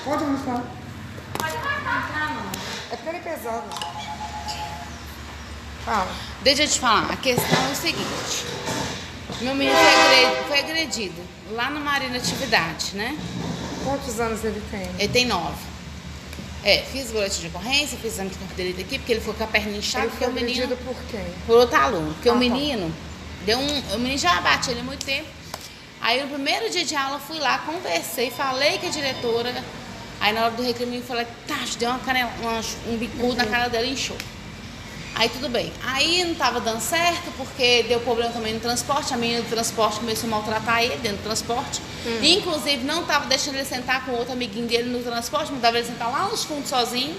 Pode almoçar. Pode entrar, não. É porque ele é pesado. Fala. Deixa eu te falar, a questão é o seguinte. Meu menino foi agredido lá no Marina Atividade, né? Quantos anos ele tem? Ele tem 9. Fiz boletim de ocorrência, fiz exame de corpo de delito aqui, porque ele ficou com a perna inchada. Ele foi porque o menino, agredido por quem? por outro aluno. Porque Ah, o tá. menino o menino já bate ele há muito tempo. Aí no primeiro dia de aula eu fui lá, conversei, falei com a diretora. Aí na hora do recreio eu falei, deu uma canela, um bicudo na cara dela e inchou. Aí tudo bem. Aí não tava dando certo, porque deu problema também no transporte. A menina do transporte começou a maltratar ele dentro do transporte. E, inclusive, não tava deixando ele sentar com outro amiguinho dele no transporte, mandava ele sentar lá nos fundos sozinho,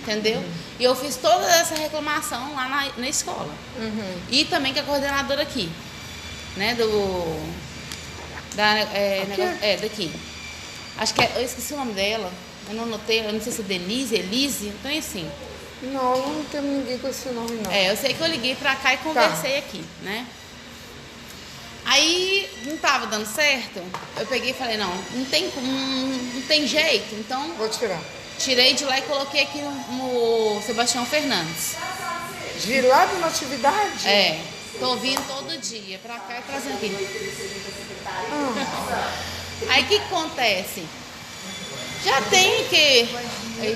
entendeu? E eu fiz toda essa reclamação lá na escola. E também com a coordenadora aqui, né, daqui. Acho que eu esqueci o nome dela, eu não anotei, eu não sei se é Denise, Elise, então é assim. Não, não temos ninguém com esse nome, não. Eu sei que eu liguei pra cá e conversei aqui, né? Aí não tava dando certo, eu peguei e falei, não tem jeito, então Vou tirar. tirei de lá e coloquei aqui no Sebastião Fernandes. Virado na atividade? Tô vindo todo dia pra cá e trazendo aqui. Aí o que acontece? Já tem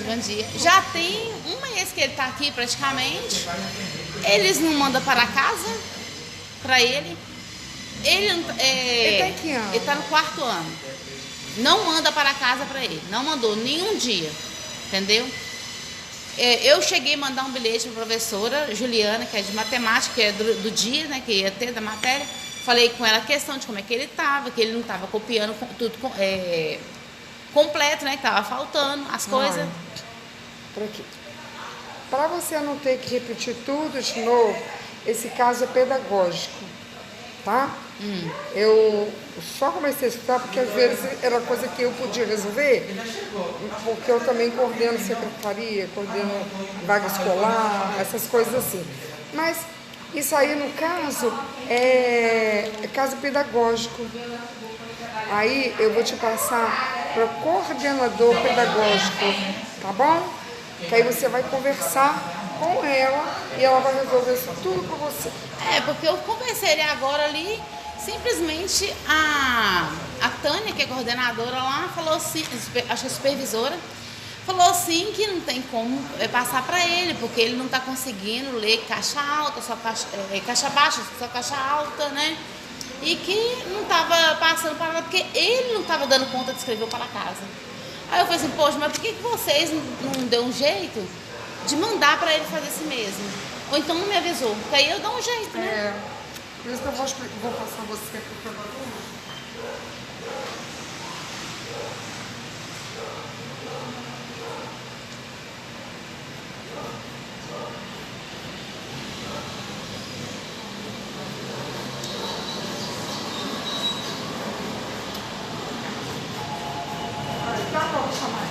bom dia. Já tem um mês que ele tá aqui praticamente. Eles não mandam para casa pra ele. Ele tá em que ano? Ele tá no 4º ano. Não manda para casa pra ele. Não mandou nenhum dia. Entendeu? Eu cheguei a mandar um bilhete pra professora Juliana, que é de matemática, que é do dia, né? Que ia ter da matéria. Falei com ela a questão de como é que ele tava, que ele não tava copiando tudo completo, né? Que tava faltando as coisas. Por aqui. Para você não ter que repetir tudo de novo, esse caso é pedagógico, tá? Eu só comecei a estudar porque às vezes era coisa que eu podia resolver, porque eu também coordeno secretaria, coordeno vaga escolar, essas coisas assim. Mas isso aí, no caso, é caso pedagógico. Aí eu vou te passar para o coordenador pedagógico, tá bom? Que aí você vai conversar com ela e ela vai resolver isso tudo para você. Porque eu conversei ele agora ali, simplesmente a Tânia, que é coordenadora lá, falou assim, acho que é supervisora, falou assim que não tem como passar para ele, porque ele não está conseguindo ler caixa alta, só caixa baixa, só caixa alta, né? E que não estava passando para lá, porque ele não estava dando conta de escrever para casa. Aí eu falei assim, poxa, mas por que vocês não deu um jeito de mandar para ele fazer assim mesmo? Ou então não me avisou, porque aí eu dou um jeito, né? Por isso que eu vou passar você aqui para o Tá bom, vou chamar.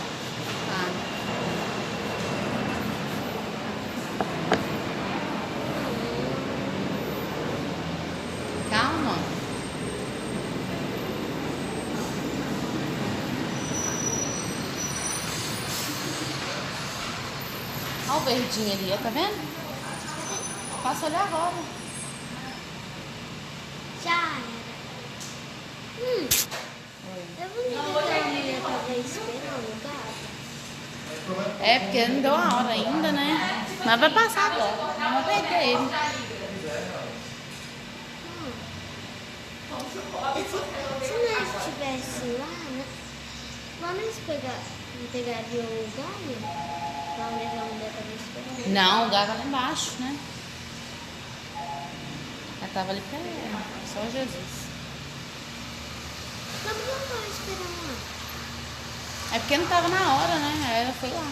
Calma. Olha o verdinho ali, ó, tá vendo? Passa a olhar agora. Já era. Eu vou ligar aquela mulher pra ver esperando, tá? Porque não deu a hora ainda, né? Mas vai passar agora. Não vai perder ele. Se nós estivesse lá, né? Vamos pegaria o galho? Vamos levar a mulher pra ver esperando. Não, o gato lá embaixo, né? Ela tava ali pra ela. Só Jesus. Mas não vai esperar lá. É porque não tava na hora, né? Aí ela foi lá.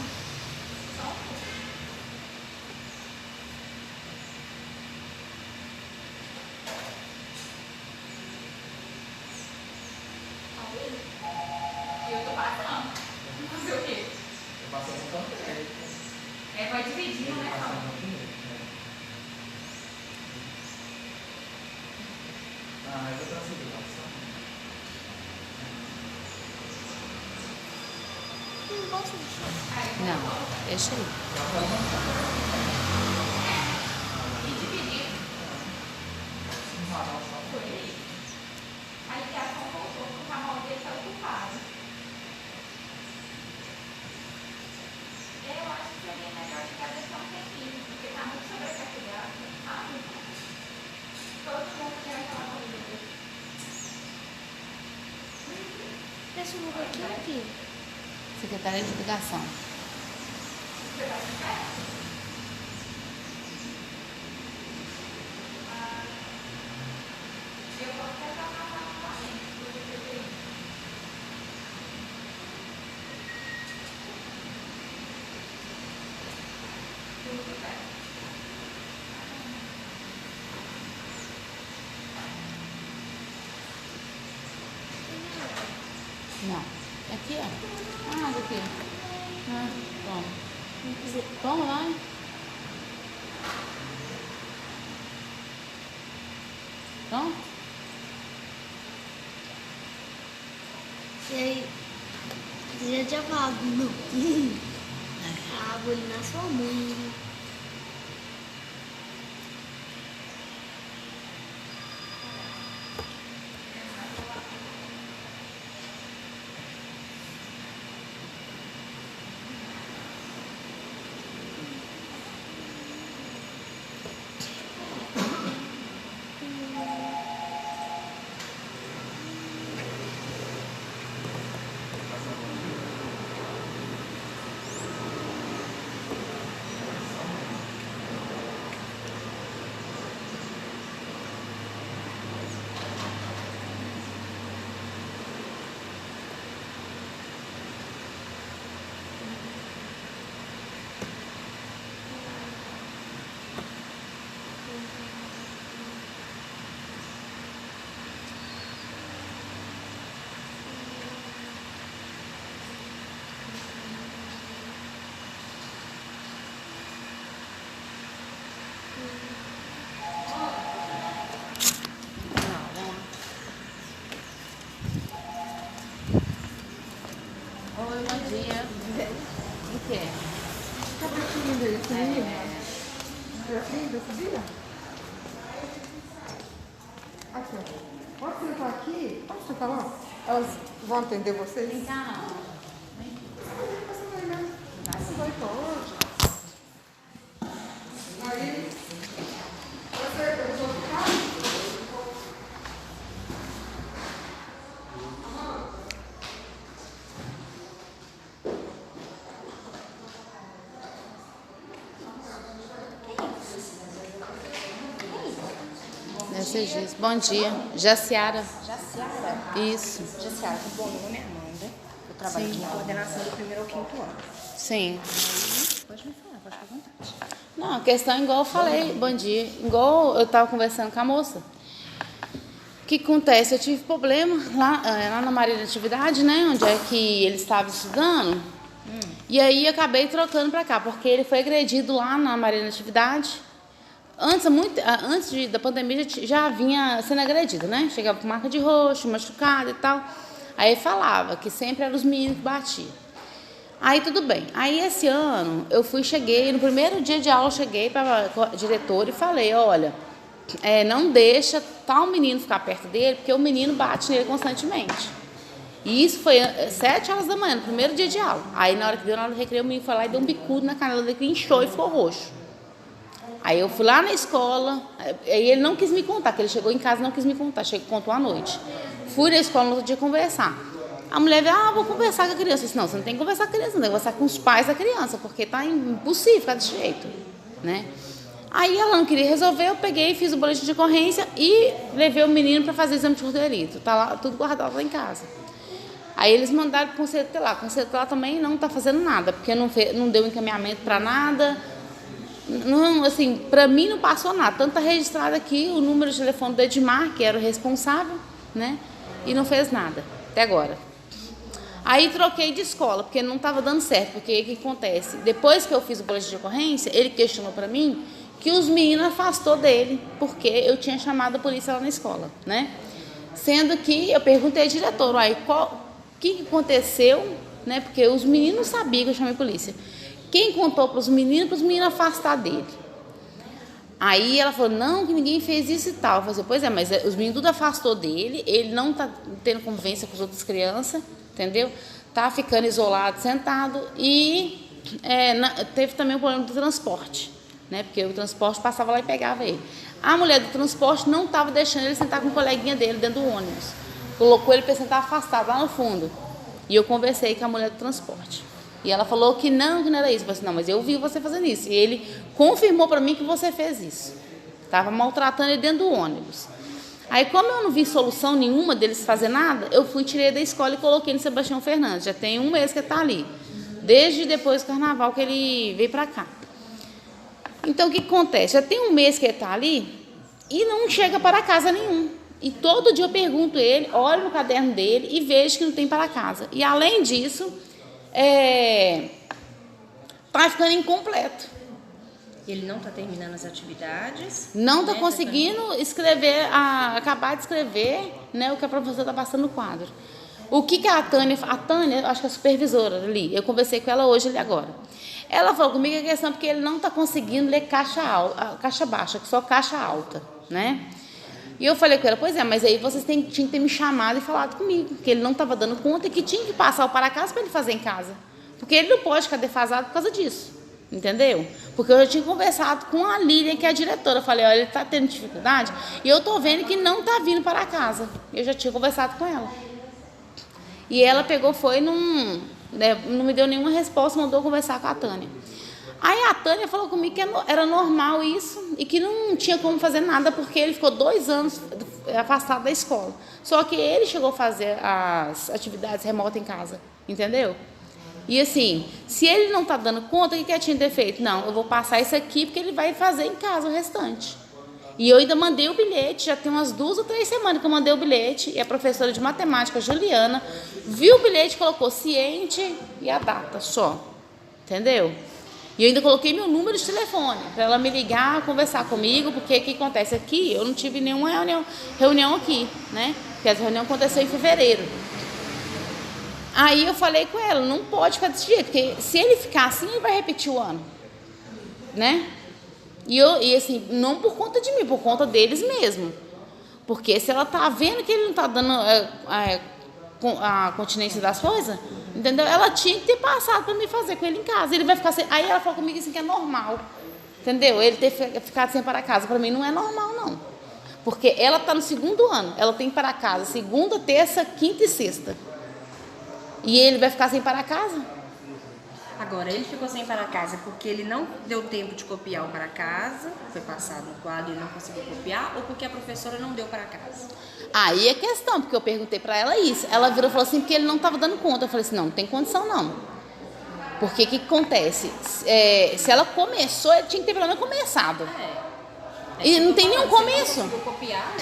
Eu tô passando. Fazer o quê? Eu passo um tanto. Vai dividindo, né? Mas eu transferi, Não gosto de chá. Não, deixa aí. Esse lugar aqui é aqui. Secretaria de Educação. Não. Aqui, ó. Ah, aqui. Ah, toma. Toma lá. Pronto? E aí, você já tinha falado, não. A água ali na sua mãe. Oi, bom dia. O quê? Tá lindo esse menino? É lindo, sabia? Aqui, ó. Pode sentar aqui? Pode sentar lá? Elas vão atender vocês? Vem cá, não. Você vai mesmo. Você vai pra hoje? Aí, eu vou ficar? Diz. Bom dia. Jaciara. Jaciara? Isso. Jaciara, tudo bom? Meu nome é Amanda. Eu trabalho Sim. aqui na coordenação do 1º ao 5º ano. Sim. Pode me falar, pode ficar à vontade. Não, a questão é igual eu falei, bom dia. Igual eu estava conversando com a moça. O que acontece? Eu tive problema lá na Maria da Natividade, né? Onde é que ele estava estudando. E aí acabei trocando para cá, porque ele foi agredido lá na Maria da Natividade. Antes da pandemia já vinha sendo agredido, né? Chegava com marca de roxo, machucado e tal. Aí falava que sempre eram os meninos que batiam. Aí tudo bem. Aí esse ano eu cheguei, no primeiro dia de aula eu cheguei para a diretora e falei, olha, não deixa tal menino ficar perto dele, porque o menino bate nele constantemente. E isso foi 7 horas da manhã, no primeiro dia de aula. Aí na hora que deu na hora do recreio, o menino foi lá e deu um bicudo na canela dele que inchou e ficou roxo. Aí eu fui lá na escola, aí ele não quis me contar, que ele chegou em casa e não quis me contar, contou à noite. Fui na escola no outro dia conversar. A mulher veio, vou conversar com a criança. Eu disse, não, você não tem que conversar com a criança, não, tem que conversar com os pais da criança, porque tá impossível ficar desse jeito, né? Aí ela não queria resolver, eu peguei, fiz o boletim de ocorrência e levei o menino para fazer exame de cordelito. Tá lá, tudo guardado lá em casa. Aí eles mandaram para o conselho tutelar. O conselho tutelar também não está fazendo nada, porque não deu encaminhamento para nada. Não, assim, para mim não passou nada. Tanto está registrado aqui o número de telefone do Edmar, que era o responsável, né? E não fez nada, até agora. Aí troquei de escola, porque não estava dando certo. Porque o que acontece? Depois que eu fiz o boletim de ocorrência, ele questionou para mim que os meninos afastou dele, porque eu tinha chamado a polícia lá na escola, né? Sendo que eu perguntei ao diretor, o que aconteceu né? Porque os meninos sabiam que eu chamei a polícia. Quem contou para os meninos afastar dele. Aí ela falou, não, que ninguém fez isso e tal. Eu falei assim, pois é, mas os meninos tudo afastou dele, ele não tá tendo convivência com as outras crianças, entendeu? Tá ficando isolado, sentado e teve também o problema do transporte, né? Porque o transporte passava lá e pegava ele. A mulher do transporte não estava deixando ele sentar com um coleguinha dele dentro do ônibus. Colocou ele para sentar afastado lá no fundo. E eu conversei com a mulher do transporte. E ela falou que não era isso. Eu falei assim, não, mas eu vi você fazendo isso. E ele confirmou para mim que você fez isso. Estava maltratando ele dentro do ônibus. Aí, como eu não vi solução nenhuma deles fazer nada, eu fui, tirei da escola e coloquei no Sebastião Fernandes. Já tem um mês que ele está ali. Desde depois do carnaval que ele veio para cá. Então, o que acontece? Já tem um mês que ele está ali e não chega para casa nenhum. E todo dia eu pergunto ele, olho no caderno dele e vejo que não tem para casa. E, além disso, tá ficando incompleto. Ele não está terminando as atividades. Não está conseguindo acabar de escrever, né, o que a professora está passando no quadro. O que a Tânia, acho que é a supervisora ali, eu conversei com ela hoje ali agora. Ela falou comigo que a questão é porque ele não está conseguindo ler caixa baixa, só caixa alta, né? E eu falei com ela, pois é, mas aí vocês tinham que ter me chamado e falado comigo, que ele não estava dando conta e que tinha que passar o para-casa para ele fazer em casa. Porque ele não pode ficar defasado por causa disso, entendeu? Porque eu já tinha conversado com a Lilian, que é a diretora. Eu falei, olha, ele está tendo dificuldade e eu estou vendo que não está vindo para casa. Eu já tinha conversado com ela. E ela pegou, não me deu nenhuma resposta, mandou conversar com a Tânia. Aí a Tânia falou comigo que era normal isso e que não tinha como fazer nada porque ele ficou 2 anos afastado da escola. Só que ele chegou a fazer as atividades remotas em casa, entendeu? E assim, se ele não está dando conta, o que tinha de ter feito? Não, eu vou passar isso aqui porque ele vai fazer em casa o restante. E eu ainda mandei o bilhete, já tem umas 2 ou 3 semanas que eu mandei o bilhete, e a professora de matemática, Juliana, viu o bilhete, colocou ciente e a data só, entendeu? E eu ainda coloquei meu número de telefone, para ela me ligar, conversar comigo, porque o que acontece aqui, eu não tive nenhuma reunião aqui, né? Porque essa reunião aconteceu em fevereiro. Aí eu falei com ela, não pode ficar desse jeito, porque se ele ficar assim, ele vai repetir o ano, né? E assim, não por conta de mim, por conta deles mesmo. Porque se ela tá vendo que ele não tá dando a continência das coisas, entendeu? Ela tinha que ter passado para me fazer com ele em casa. Ele vai ficar sem... Aí ela falou comigo assim que é normal, entendeu? Ele ter ficado sem para casa. Para mim não é normal, não. Porque ela tá no 2º ano, ela tem para casa segunda, terça, quinta e sexta. E ele vai ficar sem para casa? Agora, ele ficou sem para casa porque ele não deu tempo de copiar o para casa, foi passado no quadro e ele não conseguiu copiar, ou porque a professora não deu para casa? Aí é questão, porque eu perguntei para ela isso. Ela virou e falou assim, porque ele não estava dando conta. Eu falei assim, não tem condição não. Porque o que acontece? Se ela começou, ele tinha que ter pelo menos começado. E não tem nenhum começo.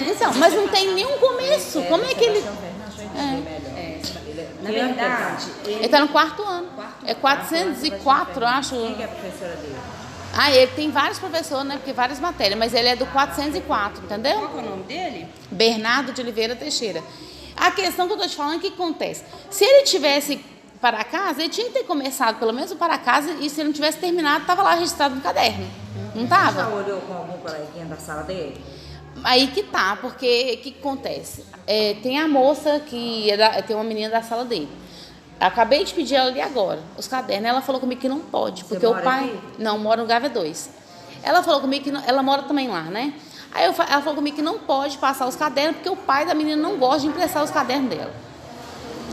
Então, mas não tem nenhum começo. Como é que ele... Na verdade, ele está no 4º ano. É 404, acho. Quem é a professora dele? Ele tem vários professores, né? Porque várias matérias, mas ele é do 404, entendeu? Qual é o nome dele? Bernardo de Oliveira Teixeira. A questão que eu estou te falando, o que acontece? Se ele tivesse para casa, ele tinha que ter começado pelo menos o para casa, e se ele não tivesse terminado, estava lá registrado no caderno. Não estava? Já olhou com algum coleguinha da sala dele? Aí que tá, porque o que acontece? Tem a moça que tem uma menina da sala dele. Acabei de pedir ela ali agora, os cadernos. Ela falou comigo que não pode, porque o pai... Aqui? Não, mora no Gávea 2. Ela falou comigo que não... Ela mora também lá, né? Aí ela falou comigo que não pode passar os cadernos, porque o pai da menina não gosta de emprestar os cadernos dela.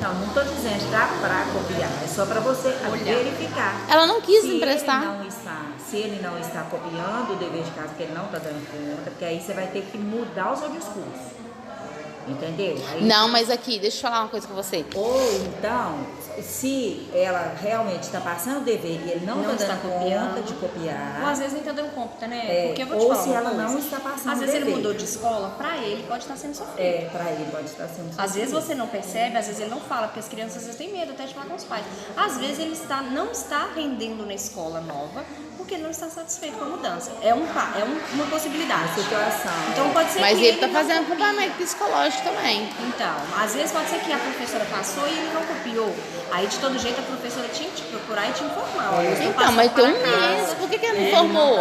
Não estou dizendo que dá para copiar, é só para você verificar. Ela não quis emprestar. Se ele não está copiando o dever de casa, que ele não está dando conta, porque aí você vai ter que mudar o seu discurso. Entendeu? Aí, não, mas aqui, deixa eu falar uma coisa com você. Ou então, se ela realmente está passando o dever e ele não está dando conta de copiar. Ou às vezes nem está dando conta, né? Porque eu vou te ou falar se uma ela coisa. não está passando às o vezes dever. ele mudou de escola, para ele pode estar sendo sofrido. Para ele pode estar sendo sofrido. Às vezes você não percebe, às vezes ele não fala, porque as crianças às vezes têm medo até de falar com os pais. Às vezes ele não está rendendo na escola nova, porque ele não está satisfeito com a mudança. É uma possibilidade. Situação. Então pode ser Mas que ele está não fazendo copie. acompanhamento psicológico também. Então, às vezes pode ser que a professora passou e ele não copiou. Aí, de todo jeito, a professora tinha que te procurar e te informar. Olha, eu estou Então, passando mas tem para um casa. mês. Por que ele não informou?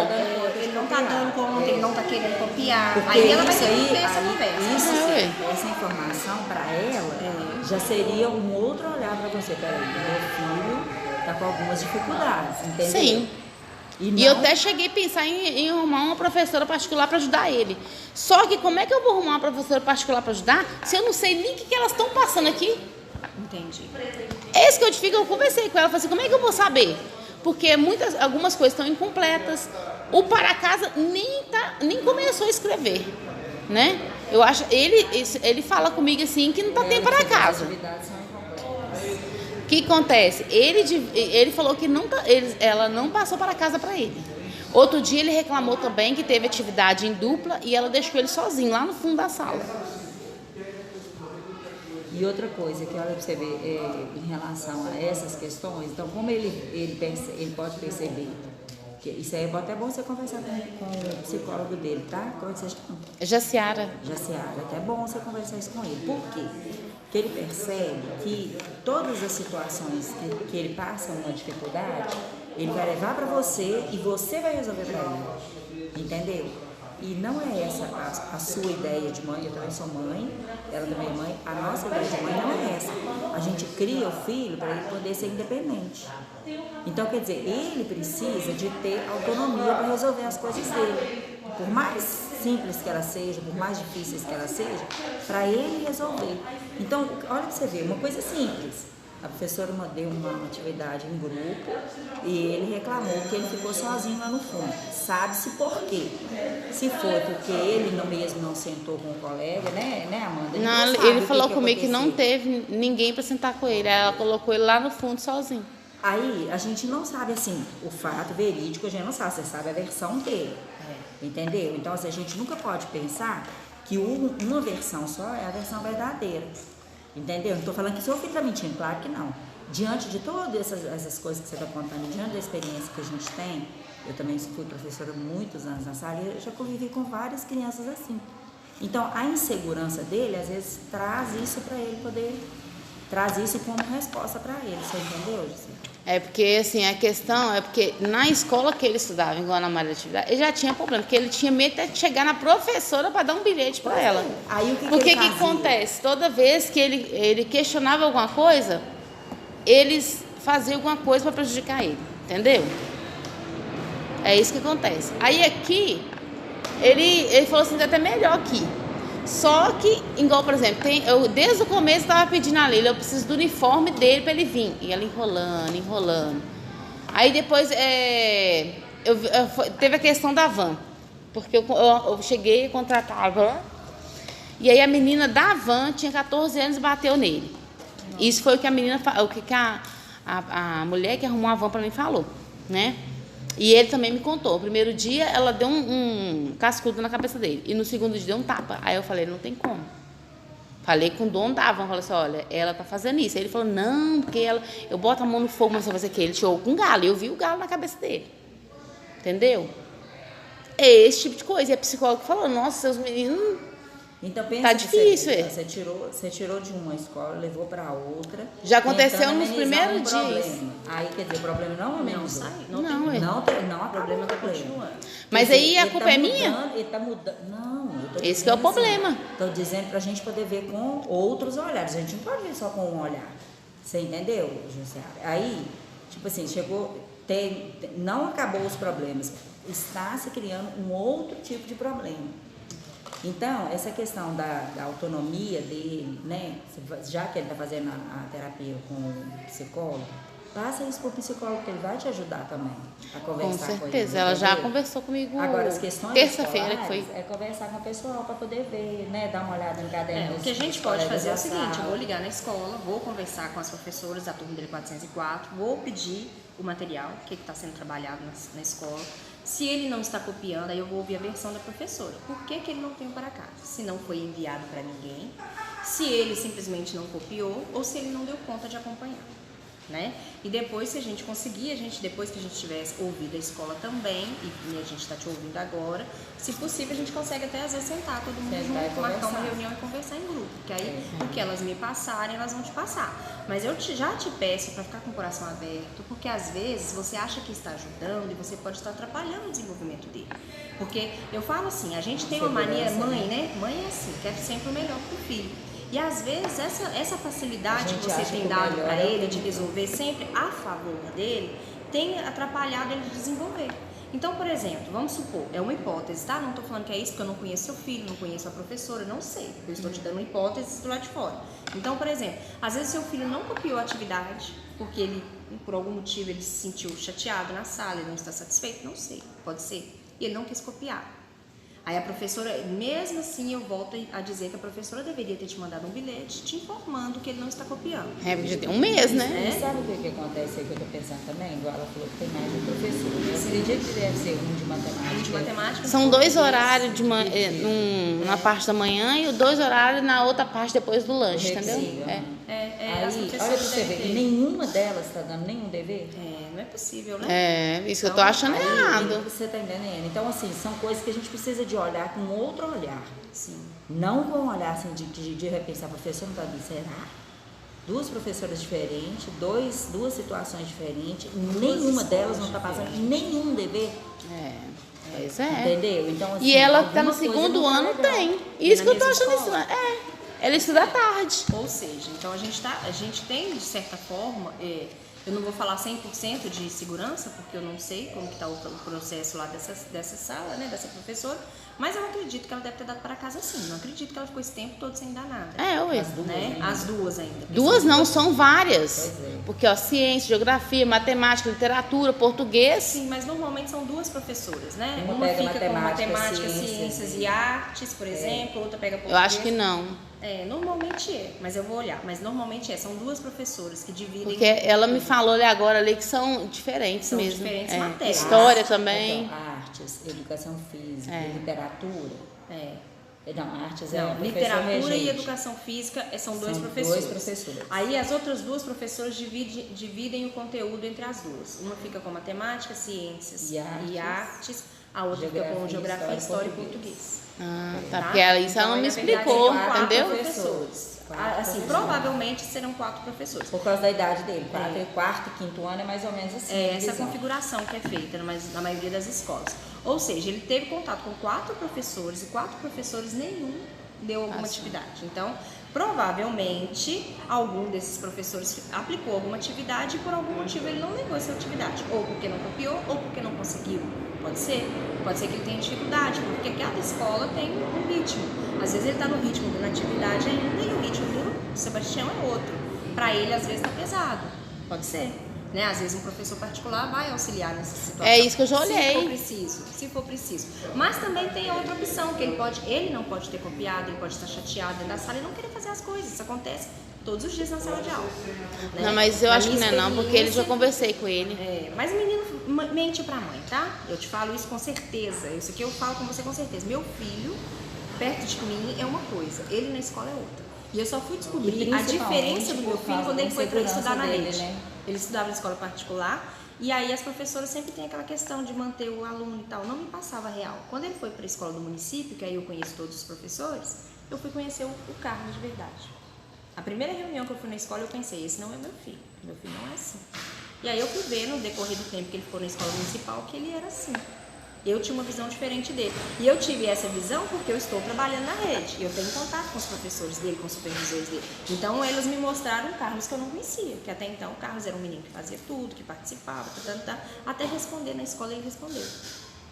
Ele não tá dando conta, ele não tá querendo copiar. Porque Aí ela vai isso ter que aí, ter essa conversa. essa informação para ela já seria um outro olhar para você. Peraí, meu filho tá com algumas dificuldades, entendeu? Sim. E eu até cheguei a pensar em arrumar uma professora particular para ajudar ele. Só que como é que eu vou arrumar uma professora particular para ajudar se eu não sei nem o que elas estão passando aqui? Entendi. Esse que eu te fico, eu conversei com ela, falei assim, como é que eu vou saber? Porque algumas coisas estão incompletas. O para casa nem começou a escrever, né? Eu acho, ele fala comigo assim que não tá tendo para casa. O que acontece? Ele falou que ela não passou para casa para ele. Outro dia ele reclamou também que teve atividade em dupla e ela deixou ele sozinho lá no fundo da sala. E outra coisa que olha pra você ver em relação a essas questões, então como ele pode perceber que isso aí é até bom você conversar com o psicólogo dele, tá? Como é que você chama? Jaciara. Jaciara, até bom você conversar isso com ele. Por quê? Porque ele percebe que todas as situações que ele passa uma dificuldade, ele vai levar para você e você vai resolver para ele. Entendeu? E não é essa a sua ideia de mãe, eu também sou mãe, ela também é mãe, a nossa ideia de mãe não é essa. A gente cria o filho para ele poder ser independente. Então, quer dizer, ele precisa de ter autonomia para resolver as coisas dele. Por mais simples que ela seja, por mais difíceis que ela seja, para ele resolver. Então, olha para você ver, uma coisa simples. A professora deu uma atividade em grupo e ele reclamou que ele ficou sozinho lá no fundo. Sabe-se por quê? Se foi porque ele mesmo não sentou com o colega, né Amanda? Não, ele falou comigo que não teve ninguém para sentar com ele. Aí ela colocou ele lá no fundo sozinho. Aí a gente não sabe assim, o fato verídico a gente não sabe, você sabe a versão dele. Entendeu? Então assim, a gente nunca pode pensar que uma versão só é a versão verdadeira. Entendeu? Não estou falando que seu filho está mentindo, claro que não. Diante de todas essas coisas que você está contando, diante da experiência que a gente tem, eu também fui professora há muitos anos na sala e eu já convivi com várias crianças assim. Então, a insegurança dele, às vezes, traz isso para ele poder, traz isso como resposta para ele, você entendeu, Gisele? É porque, assim, a questão é porque na escola que ele estudava, em Guanamara de Atividade, ele já tinha problema, porque ele tinha medo de chegar na professora para dar um bilhete para ela. Aí o que porque ele que acontece? Toda vez que ele questionava alguma coisa, eles faziam alguma coisa para prejudicar ele, entendeu? É isso que acontece. Aí aqui, ele falou assim, até melhor aqui. Só que, igual, por exemplo, eu desde o começo estava pedindo a Leila, eu preciso do uniforme dele para ele vir. E ela enrolando. Aí depois teve a questão da van. Porque eu cheguei a contratar a van. E aí a menina da van tinha 14 anos e bateu nele. Isso foi o que a mulher que arrumou a van para mim falou, né? E ele também me contou. O primeiro dia, ela deu um cascudo na cabeça dele. E no segundo dia, deu um tapa. Aí eu falei, não tem como. Falei com o dono da van. Falei assim, olha, ela tá fazendo isso. Aí ele falou, não, porque eu boto a mão no fogo, mas você vai fazer o quê? Ele tirou com um galo. E eu vi o galo na cabeça dele. Entendeu? É esse tipo de coisa. E a psicóloga falou, nossa, seus meninos... Então pensa tá que difícil, você tirou de uma escola, levou para outra. Já aconteceu nos primeiros dias. Aí, quer dizer, o problema não amenizou. Não, há problema continua. Mas aí a culpa é minha? Ele está mudando. Não, eu tô Esse que é o problema. Estou dizendo para a gente poder ver com outros olhares. A gente não pode ver só com um olhar. Você entendeu, José? Aí, tipo assim, não acabou os problemas. Está se criando um outro tipo de problema. Então, essa questão da autonomia dele, né? Já que ele está fazendo a terapia com o psicólogo, passa isso para o psicólogo, que ele vai te ajudar também a conversar com ele. Com certeza, ela já conversou comigo. Agora, as questões terça-feira que foi. É conversar com o pessoal para poder ver, né? Dar uma olhada em caderno. O que a gente pode fazer é o seguinte, eu vou ligar na escola, vou conversar com as professoras da turma dele 404, vou pedir o material, o que está sendo trabalhado na escola. Se ele não está copiando, aí eu vou ouvir a versão da professora. Por que ele não tem para casa? Se não foi enviado para ninguém, se ele simplesmente não copiou ou se ele não deu conta de acompanhar. né? E depois, se a gente conseguir, depois que a gente tivesse ouvido a escola também, e a gente está te ouvindo agora, se possível a gente consegue até às vezes sentar todo mundo junto, marcar uma reunião e conversar em grupo, porque aí o que elas me passarem, elas vão te passar. Mas eu já te peço para ficar com o coração aberto, porque às vezes você acha que está ajudando e você pode estar atrapalhando o desenvolvimento dele. Porque eu falo assim, a gente tem uma mania, mãe, né? Mãe é assim, quer sempre o melhor pro filho. E às vezes essa facilidade que você tem dado para ele de resolver sempre a favor dele, tem atrapalhado ele de desenvolver. Então, por exemplo, vamos supor, é uma hipótese, tá? Não estou falando que é isso porque eu não conheço seu filho, não conheço a professora, não sei. Eu estou te dando uma hipótese do lado de fora. Então, por exemplo, às vezes seu filho não copiou a atividade porque ele, por algum motivo, ele se sentiu chateado na sala, ele não está satisfeito, não sei, pode ser. E ele não quis copiar. Aí a professora, mesmo assim, eu volto a dizer que a professora deveria ter te mandado um bilhete te informando que ele não está copiando. Já tem um mês, né? E sabe o que acontece aí que eu tô pensando também? Igual ela falou que tem mais de um professor. Eu acredito que deve ser um de matemática. Um de matemática. São 2 horários na parte da manhã e 2 horários na outra parte depois do lanche, entendeu? Aí, olha pra você ver, nenhuma delas está dando nenhum dever? Não é possível, né? Isso que eu tô achando errado. Você tá entendendo? Então, assim, são coisas que a gente precisa de olhar com outro olhar. Sim. Não com um olhar assim de repensar, a professora não está ali, será? 2 professoras diferentes, duas situações diferentes, nenhuma delas não está passando nenhum dever. Pois é. Entendeu? Então, assim, E ela que tá no segundo ano tem. Isso que eu tô achando isso. Ela estuda à tarde. Ou seja, então a gente tem, de certa forma, eu não vou falar 100% de segurança, porque eu não sei como que está o processo lá dessa sala, né, dessa professora, mas eu acredito que ela deve ter dado para casa sim. Não acredito que ela ficou esse tempo todo sem dar nada. As duas ainda. Duas não, são várias. Porque, ciência, geografia, matemática, literatura, português. Sim, mas normalmente são 2 professoras, né? Uma fica pega com matemática, ciências ciências e artes, por exemplo, outra pega português. Eu acho que não. Normalmente mas eu vou olhar. Mas normalmente são 2 professoras que dividem. Porque ela me falou agora ali que são diferentes mesmo. São diferentes matérias. História também. Então, artes, educação física, literatura. Não, artes literatura e educação física são 2 professores. 2 professores. Aí as outras 2 professoras dividem o conteúdo entre as duas. Uma fica com matemática, ciências e artes. A outra fica com geografia, história e português. Tá. Porque isso ela não me explicou, entendeu? Professores. Assim, provavelmente serão 4 professores. Por causa da idade dele. 4º e 5º ano é mais ou menos assim. Essa configuração que é feita na maioria das escolas. Ou seja, ele teve contato com 4 professores e 4 professores nenhum deu alguma atividade. Então, provavelmente, algum desses professores aplicou alguma atividade e por algum motivo ele não levou essa atividade. Ou porque não copiou, ou porque não conseguiu. Pode ser que ele tenha dificuldade, porque cada escola tem um ritmo. Às vezes ele está no ritmo da atividade ainda e o ritmo do Sebastião é outro. Para ele, às vezes, está pesado. Pode ser. Né? Às vezes um professor particular vai auxiliar nessa situação. É isso que eu já olhei. Se for preciso. Mas também tem a outra opção, que ele não pode ter copiado, ele pode estar chateado dentro da sala e não querer fazer as coisas. Isso acontece todos os dias na sala de aula. Né? Não, mas eu acho que não é não, porque ele já conversei com ele. Mas o menino mente pra mãe, tá? Eu te falo isso com certeza. Isso aqui eu falo com você com certeza. Meu filho, perto de mim, é uma coisa. Ele na escola é outra. E eu só fui descobrir a diferença do meu filho quando ele foi para estudar na rede. Né? Ele estudava em escola particular e aí as professoras sempre têm aquela questão de manter o aluno e tal. Não me passava real. Quando ele foi para a escola do município, que aí eu conheço todos os professores, eu fui conhecer o Carlos de verdade. A primeira reunião que eu fui na escola, eu pensei, esse não é meu filho não é assim. E aí eu fui ver no decorrer do tempo que ele ficou na escola municipal que ele era assim. Eu tinha uma visão diferente dele. E eu tive essa visão porque eu estou trabalhando na rede. Eu tenho contato com os professores dele, com os supervisores dele. Então, eles me mostraram o Carlos que eu não conhecia. Que até então, o Carlos era um menino que fazia tudo, que participava, até responder na escola, ele respondeu.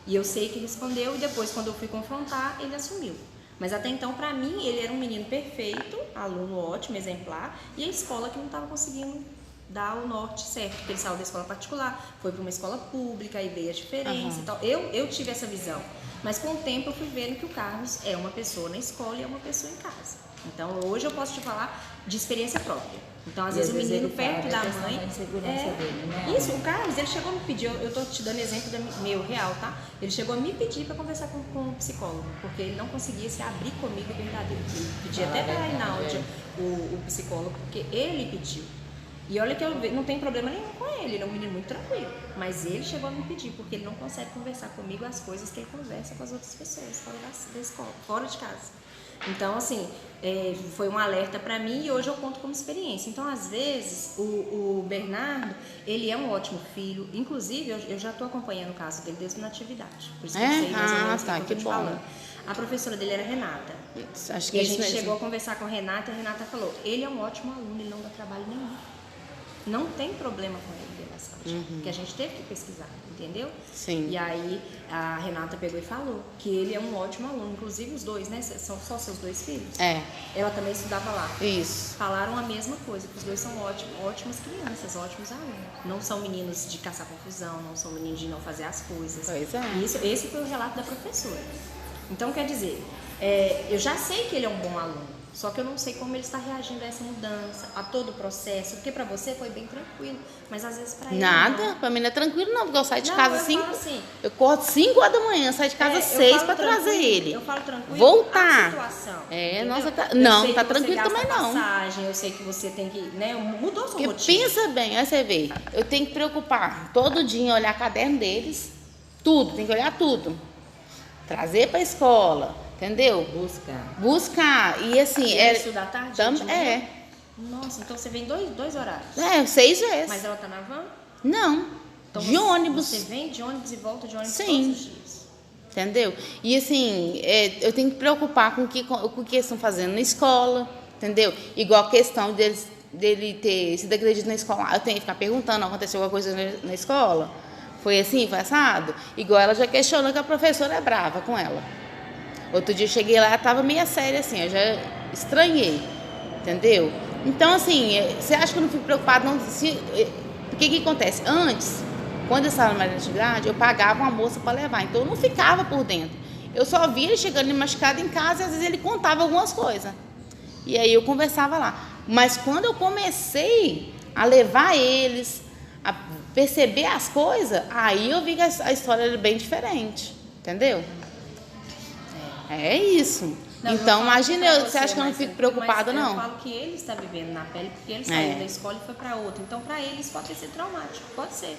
E eu sei que respondeu e depois, quando eu fui confrontar, ele assumiu. Mas até então, para mim, ele era um menino perfeito, aluno ótimo, exemplar, e a escola que não estava conseguindo dar o norte certo, porque ele saiu da escola particular, foi para uma escola pública e veio a diferença e tal. Eu tive essa visão, mas com o tempo eu fui vendo que o Carlos é uma pessoa na escola e é uma pessoa em casa. Então hoje eu posso te falar de experiência própria. Então às vezes o menino perto da mãe... Dele, né? Isso, o Carlos, ele chegou a me pedir, eu tô te dando exemplo meu real, tá? Ele chegou a me pedir para conversar com o psicólogo, porque ele não conseguia se abrir comigo verdadeiro. Ele pedia até para a Reinaldia, o psicólogo, porque ele pediu. E olha que eu não tenho problema nenhum com ele é um menino muito tranquilo. Mas ele chegou a me pedir, porque ele não consegue conversar comigo as coisas que ele conversa com as outras pessoas fora da escola, fora de casa. Então, assim, foi um alerta para mim e hoje eu conto como experiência. Então, às vezes, o Bernardo, ele é um ótimo filho. Inclusive, eu já estou acompanhando o caso dele desde na atividade. Por isso que eu sei mais ou menos o que eu tô te falando. A professora dele era Renata. Acho que E a é isso gente mesmo. chegou a conversar com a Renata e a Renata falou, ele é um ótimo aluno, ele não dá trabalho nenhum. Não tem problema com ele dentro da sala de aula, porque a gente teve que pesquisar, entendeu? Sim. E aí a Renata pegou e falou que ele é um ótimo aluno, inclusive os dois, né? São só seus dois filhos? É, Ela também estudava lá. isso. Falaram a mesma coisa, que os dois são ótimas crianças, ótimos alunos. Não são meninos de caçar confusão, não são meninos de não fazer as coisas. Pois é. E esse foi o relato da professora. Então, quer dizer, eu já sei que ele é um bom aluno, só que eu não sei como ele está reagindo a essa mudança, a todo o processo, porque para você foi bem tranquilo, mas às vezes para ele Nada, não. pra mim não é tranquilo não, porque eu saio de Não, casa eu 5, falo assim, eu acordo 5 horas da manhã, saio de casa eu 6 falo pra trazer tranquilo, ele. Eu falo tranquilo. Voltar. A situação. É, entendeu? nossa, Eu não, sei tá que você tranquilo gasta também não. passagem, eu sei que você tem que, né, mudou sua Porque rotina. pensa bem, aí você vê, eu tenho que preocupar todo dia, olhar caderno deles, tudo, tem que olhar tudo. Trazer pra escola, entendeu? Buscar. E assim, E ele estuda à tarde? de manhã? é. Nossa, então você vem dois horários. É, 6 vezes. Mas ela tá na van? Não, Então de ônibus. Você vem de ônibus e volta de ônibus Sim. todos os dias. Entendeu? E assim, eu tenho que preocupar com o que eles estão fazendo na escola, entendeu? Igual a questão dele ter sido agredido na escola. Eu tenho que ficar perguntando, aconteceu alguma coisa na escola? Foi assim, foi assado? Igual ela já questionou que a professora é brava com ela. Outro dia eu cheguei lá, ela estava meio séria assim, eu já estranhei, entendeu? Então assim, você acha que eu não fico preocupada? Não, o que acontece? Antes, quando eu estava na atividade, eu pagava uma moça para levar, então eu não ficava por dentro. Eu só via ele chegando machucado em casa e às vezes ele contava algumas coisas. E aí eu conversava lá. Mas quando eu comecei a levar eles, a perceber as coisas, aí eu vi que a história era bem diferente, entendeu? É isso. Não, então, eu falo imagina, pra você acha que eu não mas- fico preocupada, mas não? Eu falo que ele está vivendo na pele porque ele saiu É. da escola e foi para outra. Então, para ele, isso pode ser traumático. Pode ser.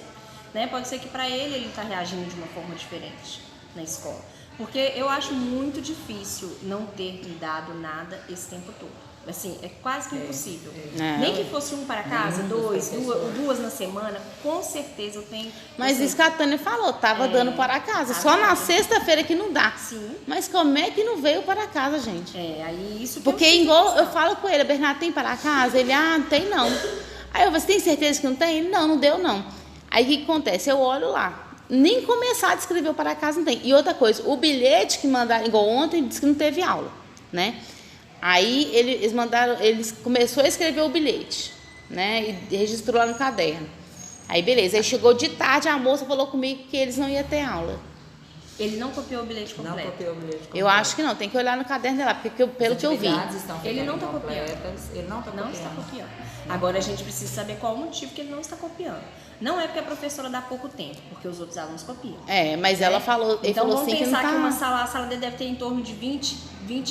Né? Pode ser que para ele está reagindo de uma forma diferente na escola. Porque eu acho muito difícil não ter me dado nada esse tempo todo. Assim, é quase que impossível. É. Nem que fosse um para casa, duas na semana, com certeza eu tenho. Mas eu isso que a Tânia falou, tava dando para casa. Tá Só na dando. sexta-feira que não dá. Sim. Mas como é que não veio para casa, gente? Aí isso que Porque eu não igual sei eu falo com ele, Bernardo, tem para casa? Ele, não tem não. Aí eu, você tem certeza que não tem? Ele, não deu não. Aí o que acontece? Eu olho lá, nem começar a descrever o para casa não tem. E outra coisa, o bilhete que mandaram, igual ontem, disse que não teve aula, né? Aí eles começou a escrever o bilhete, né? E registrou lá no caderno. Aí beleza, aí chegou de tarde, a moça falou comigo que eles não iam ter aula. Ele não copiou o bilhete Não completo. copiou o bilhete completo. Eu acho que não, tem que olhar no caderno dela, porque pelo que eu vi. Atividades estão Ele não ficando tá copiando. completas, Ele não está Não copiando. está copiando. Agora a gente precisa saber qual o motivo que ele não está copiando. Não é porque a professora dá pouco tempo, porque os outros alunos copiam. É, mas ela falou, ele Então falou vamos assim que não pensar tá... que a sala dele deve ter em torno de 20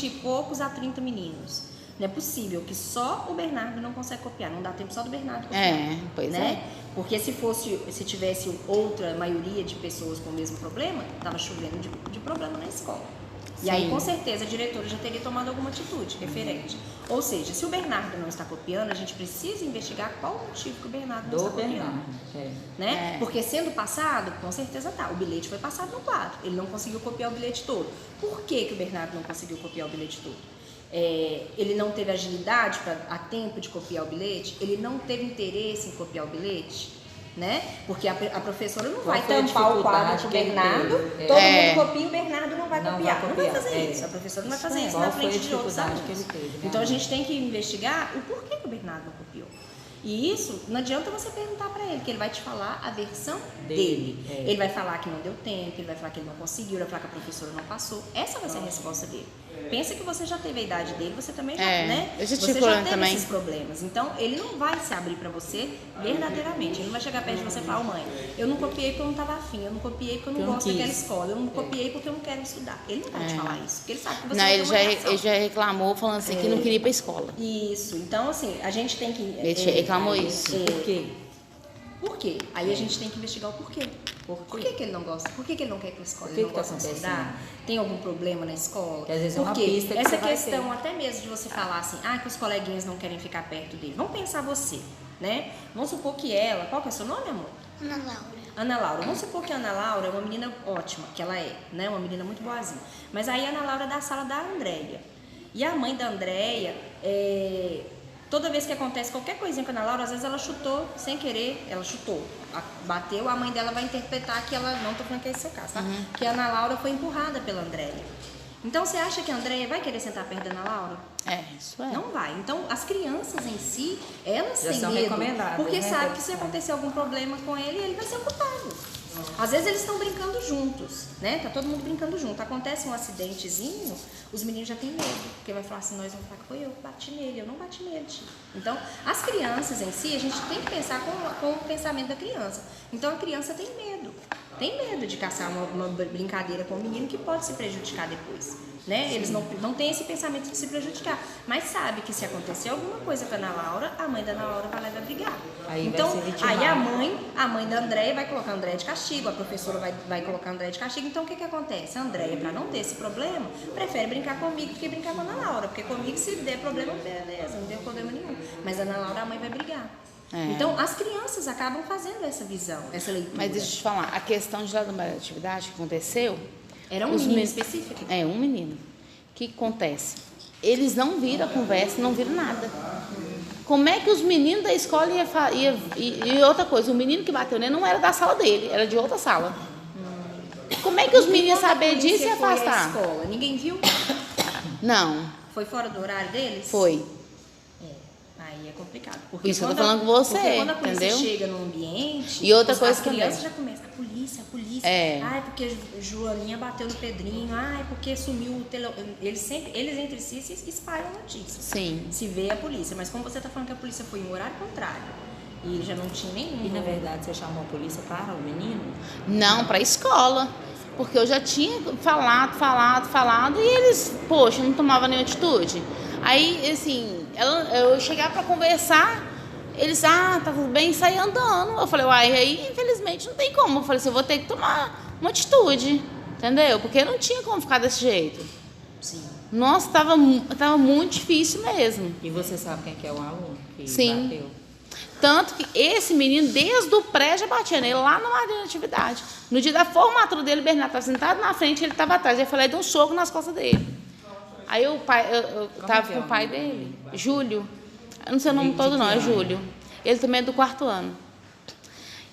e poucos a 30 meninos. Não é possível que só o Bernardo não consegue copiar. Não dá tempo só do Bernardo copiar. É, pois né? Porque se tivesse outra maioria de pessoas com o mesmo problema, estava chovendo de problema na escola. E aí, Sim. com certeza, a diretora já teria tomado alguma atitude referente. Ou seja, se o Bernardo não está copiando, a gente precisa investigar qual o motivo que o Bernardo não Do está copiando. Bernardo. Né? É. Porque sendo passado, com certeza tá. O bilhete foi passado no quadro. Ele não conseguiu copiar o bilhete todo. Por que o Bernardo não conseguiu copiar o bilhete todo? Ele não teve agilidade a tempo de copiar o bilhete? Ele não teve interesse em copiar o bilhete? Né? Porque a professora não vai foi a tampar o quadro dificuldade com o que ele Bernardo, teve? todo É. mundo copia e o Bernardo não vai Não copiar. vai Não vai copiar, fazer é. isso. A professora não vai Isso fazer é. isso Qual na foi frente a de outros dificuldade alunos. que ele teve, Então a realmente? gente tem que investigar o porquê que o Bernardo não copiou. E isso, não adianta você perguntar pra ele, que ele vai te falar a versão dele. Ele vai falar que não deu tempo, ele vai falar que ele não conseguiu, ele vai falar que a professora não passou. Essa vai ser a resposta dele. Pensa que você já teve a idade dele, você também já, É, né? eu já tive Você já problema teve também. esses problemas. Então, ele não vai se abrir pra você verdadeiramente. Ele não vai chegar perto de você e falar, mãe, eu não copiei porque eu não tava afim, eu não copiei porque eu não gosto daquela escola, eu não copiei porque eu não quero estudar. Ele não vai te falar isso, porque ele sabe que você Não, vai ter ele uma reação. já reclamou falando assim que não queria ir pra escola. Isso, então assim, a gente tem que... Ele reclamou isso. Por quê? Por quê? Aí a gente tem que investigar o porquê. Por que ele não gosta? Por que ele não quer ir para a escola? Por que Ele não que tá gosta de acontecendo? estudar? Tem algum problema na escola? Que às vezes é uma Por quê? pista que Essa você vai questão ter. até mesmo de você falar assim, que os coleguinhas não querem ficar perto dele. Vamos pensar você, né? Vamos supor que ela... Qual que é o seu nome, amor? Ana Laura. Ana Laura. Vamos supor que a Ana Laura é uma menina ótima, que ela é, né? Uma menina muito boazinha. Mas aí a Ana Laura é da sala da Andréia. E a mãe da Andréia, toda vez que acontece qualquer coisinha com a Ana Laura, às vezes ela chutou sem querer, ela chutou, bateu, a mãe dela vai interpretar que ela, não tô falando que é esse seu caso, tá? Que a Ana Laura foi empurrada pela Andréia. Então você acha que a Andréia vai querer sentar perto da Ana Laura? Isso é. Não vai. Então, as crianças em si, elas Já têm são medo, recomendadas, porque né, sabe que se acontecer algum problema com ele, ele vai ser o culpado. Às vezes eles estão brincando juntos, né? Tá todo mundo brincando junto. Acontece um acidentezinho, os meninos já têm medo, porque vai falar assim, nós vamos falar que foi eu que bati nele, eu não bati nele, tio. Então, as crianças em si, a gente tem que pensar com o pensamento da criança. Então, a criança tem medo. Tem medo de caçar uma brincadeira com o menino que pode se prejudicar depois. Né? Eles não têm esse pensamento de se prejudicar, mas sabe que se acontecer alguma coisa com a Ana Laura, a mãe da Ana Laura vai lá e vai brigar. Aí então, vai ser vitimada. aí a mãe da Andréia vai colocar a Andréia de castigo, a professora vai colocar a Andréia de castigo. Então, o que acontece? A Andréia, para não ter esse problema, prefere brincar comigo do que brincar com a Ana Laura, porque comigo, se der problema, beleza, não deu problema nenhum. Mas a Ana Laura, a mãe vai brigar. Então, as crianças acabam fazendo essa visão, essa leitura. Mas deixa eu te falar, a questão de lá da atividade que aconteceu... Era um menino específico? Um menino. O que acontece? Eles não viram a conversa, não viram nada. Como é que os meninos da escola e outra coisa, o menino que bateu nele não era da sala dele, era de outra sala. Como é que os meninos iam saber disso e afastar? Escola? Ninguém viu? Não. Foi fora do horário deles? Foi. Aí é complicado. Porque Isso que eu tô falando com você, porque quando a polícia entendeu? chega no ambiente, E outra coisa as crianças também. já começam, a polícia. É. Ai, porque Joaninha bateu no Pedrinho. Ai, porque sumiu o telefone. Eles entre si se espalham notícias. Sim. Se vê a polícia. Mas como você tá falando que a polícia foi em horário contrário, e ele já não tinha nenhum. E na verdade você chamou a polícia para o menino? Não, para a escola. Porque eu já tinha falado e eles, poxa, não tomavam nenhuma atitude. Aí, assim, eu chegava para conversar, eles, tá tudo bem, e saí andando. Eu falei, aí infelizmente não tem como. Eu falei assim, eu vou ter que tomar uma atitude, entendeu? Porque não tinha como ficar desse jeito. Sim. Nossa, tava muito difícil mesmo. E você sabe quem que é o aluno que Sim. bateu? Tanto que esse menino, desde o pré, já batia nele lá no Maria da Atividade. No dia da formatura dele, o Bernardo estava sentado na frente, ele estava atrás. Eu falei, deu um soco nas costas dele. Aí o pai, eu estava com o pai dele, Júlio. Eu não sei o nome todo, não, é Júlio. Ele também é do 4º ano.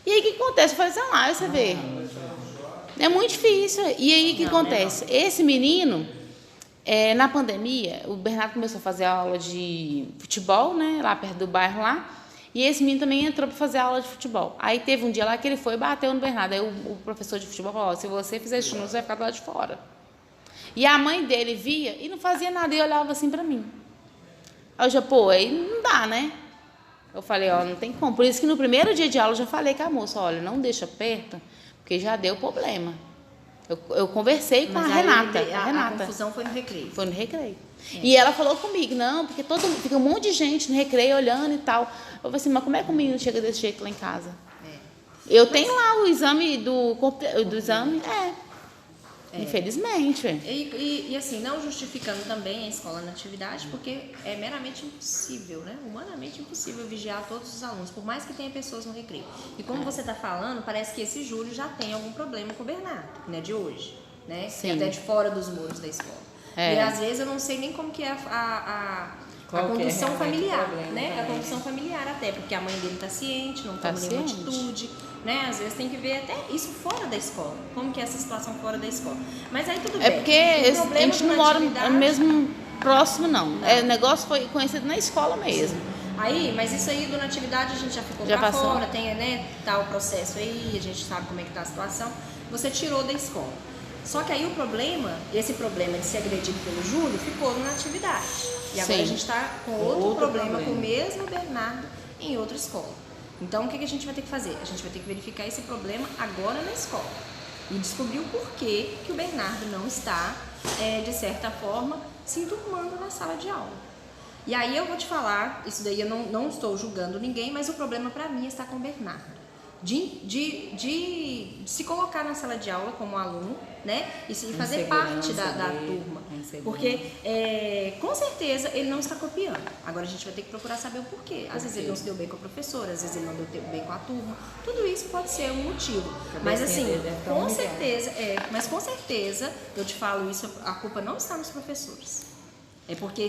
E aí o que acontece? Eu falei assim, aí você vê. É muito difícil. E aí o que acontece? Esse menino, na pandemia, o Bernardo começou a fazer aula de futebol, né? Lá perto do bairro lá. E esse menino também entrou para fazer aula de futebol. Aí teve um dia lá que ele foi e bateu no Bernardo. Aí o professor de futebol falou, se você fizer isso, você vai ficar do lado de fora. E a mãe dele via e não fazia nada e olhava assim para mim. Aí eu já, aí não dá, né? Eu falei, não tem como. Por isso que no primeiro dia de aula eu já falei com a moça, olha, não deixa perto, porque já deu problema. Eu conversei com a Renata. A confusão foi no recreio. Foi no recreio. E ela falou comigo, não, porque fica um monte de gente no recreio olhando e tal. Eu falei assim, mas como é que o menino chega desse jeito lá em casa? Eu tenho lá o exame do exame, infelizmente. E assim, não justificando também a escola na atividade, porque é meramente impossível, né? Humanamente impossível vigiar todos os alunos, por mais que tenha pessoas no recreio. E como você está falando, parece que esse Júlio já tem algum problema com o Bernardo, né? De hoje, né? Sim. Até de fora dos muros da escola. E às vezes eu não sei nem como que é a condução familiar, né? A condução familiar até, porque a mãe dele está ciente, não toma nenhuma atitude, né? Às vezes tem que ver até isso fora da escola, como que é essa situação fora da escola. Mas aí tudo bem. É porque a gente não mora mesmo próximo, não. O negócio foi conhecido na escola mesmo. Aí, mas isso aí, na atividade, a gente já ficou pra fora, tem, né, tá o processo aí, a gente sabe como é que tá a situação. Você tirou da escola. Só que aí esse problema de ser agredido pelo Júlio ficou na atividade. E agora Sim. a gente está com outro problema com o mesmo Bernardo em outra escola. Então, o que a gente vai ter que fazer? A gente vai ter que verificar esse problema agora na escola e descobrir o porquê que o Bernardo não está, de certa forma, se enturmando na sala de aula. E aí eu vou te falar, isso daí eu não estou julgando ninguém, mas o problema para mim está com o Bernardo. De se colocar na sala de aula como aluno, né? E fazer parte da turma. Porque, com certeza, ele não está copiando. Agora a gente vai ter que procurar saber o porquê. Às vezes ele não se deu bem com a professora, às vezes ele não deu bem com a turma. Tudo isso pode ser um motivo. Mas assim, com certeza, eu te falo isso, a culpa não está nos professores.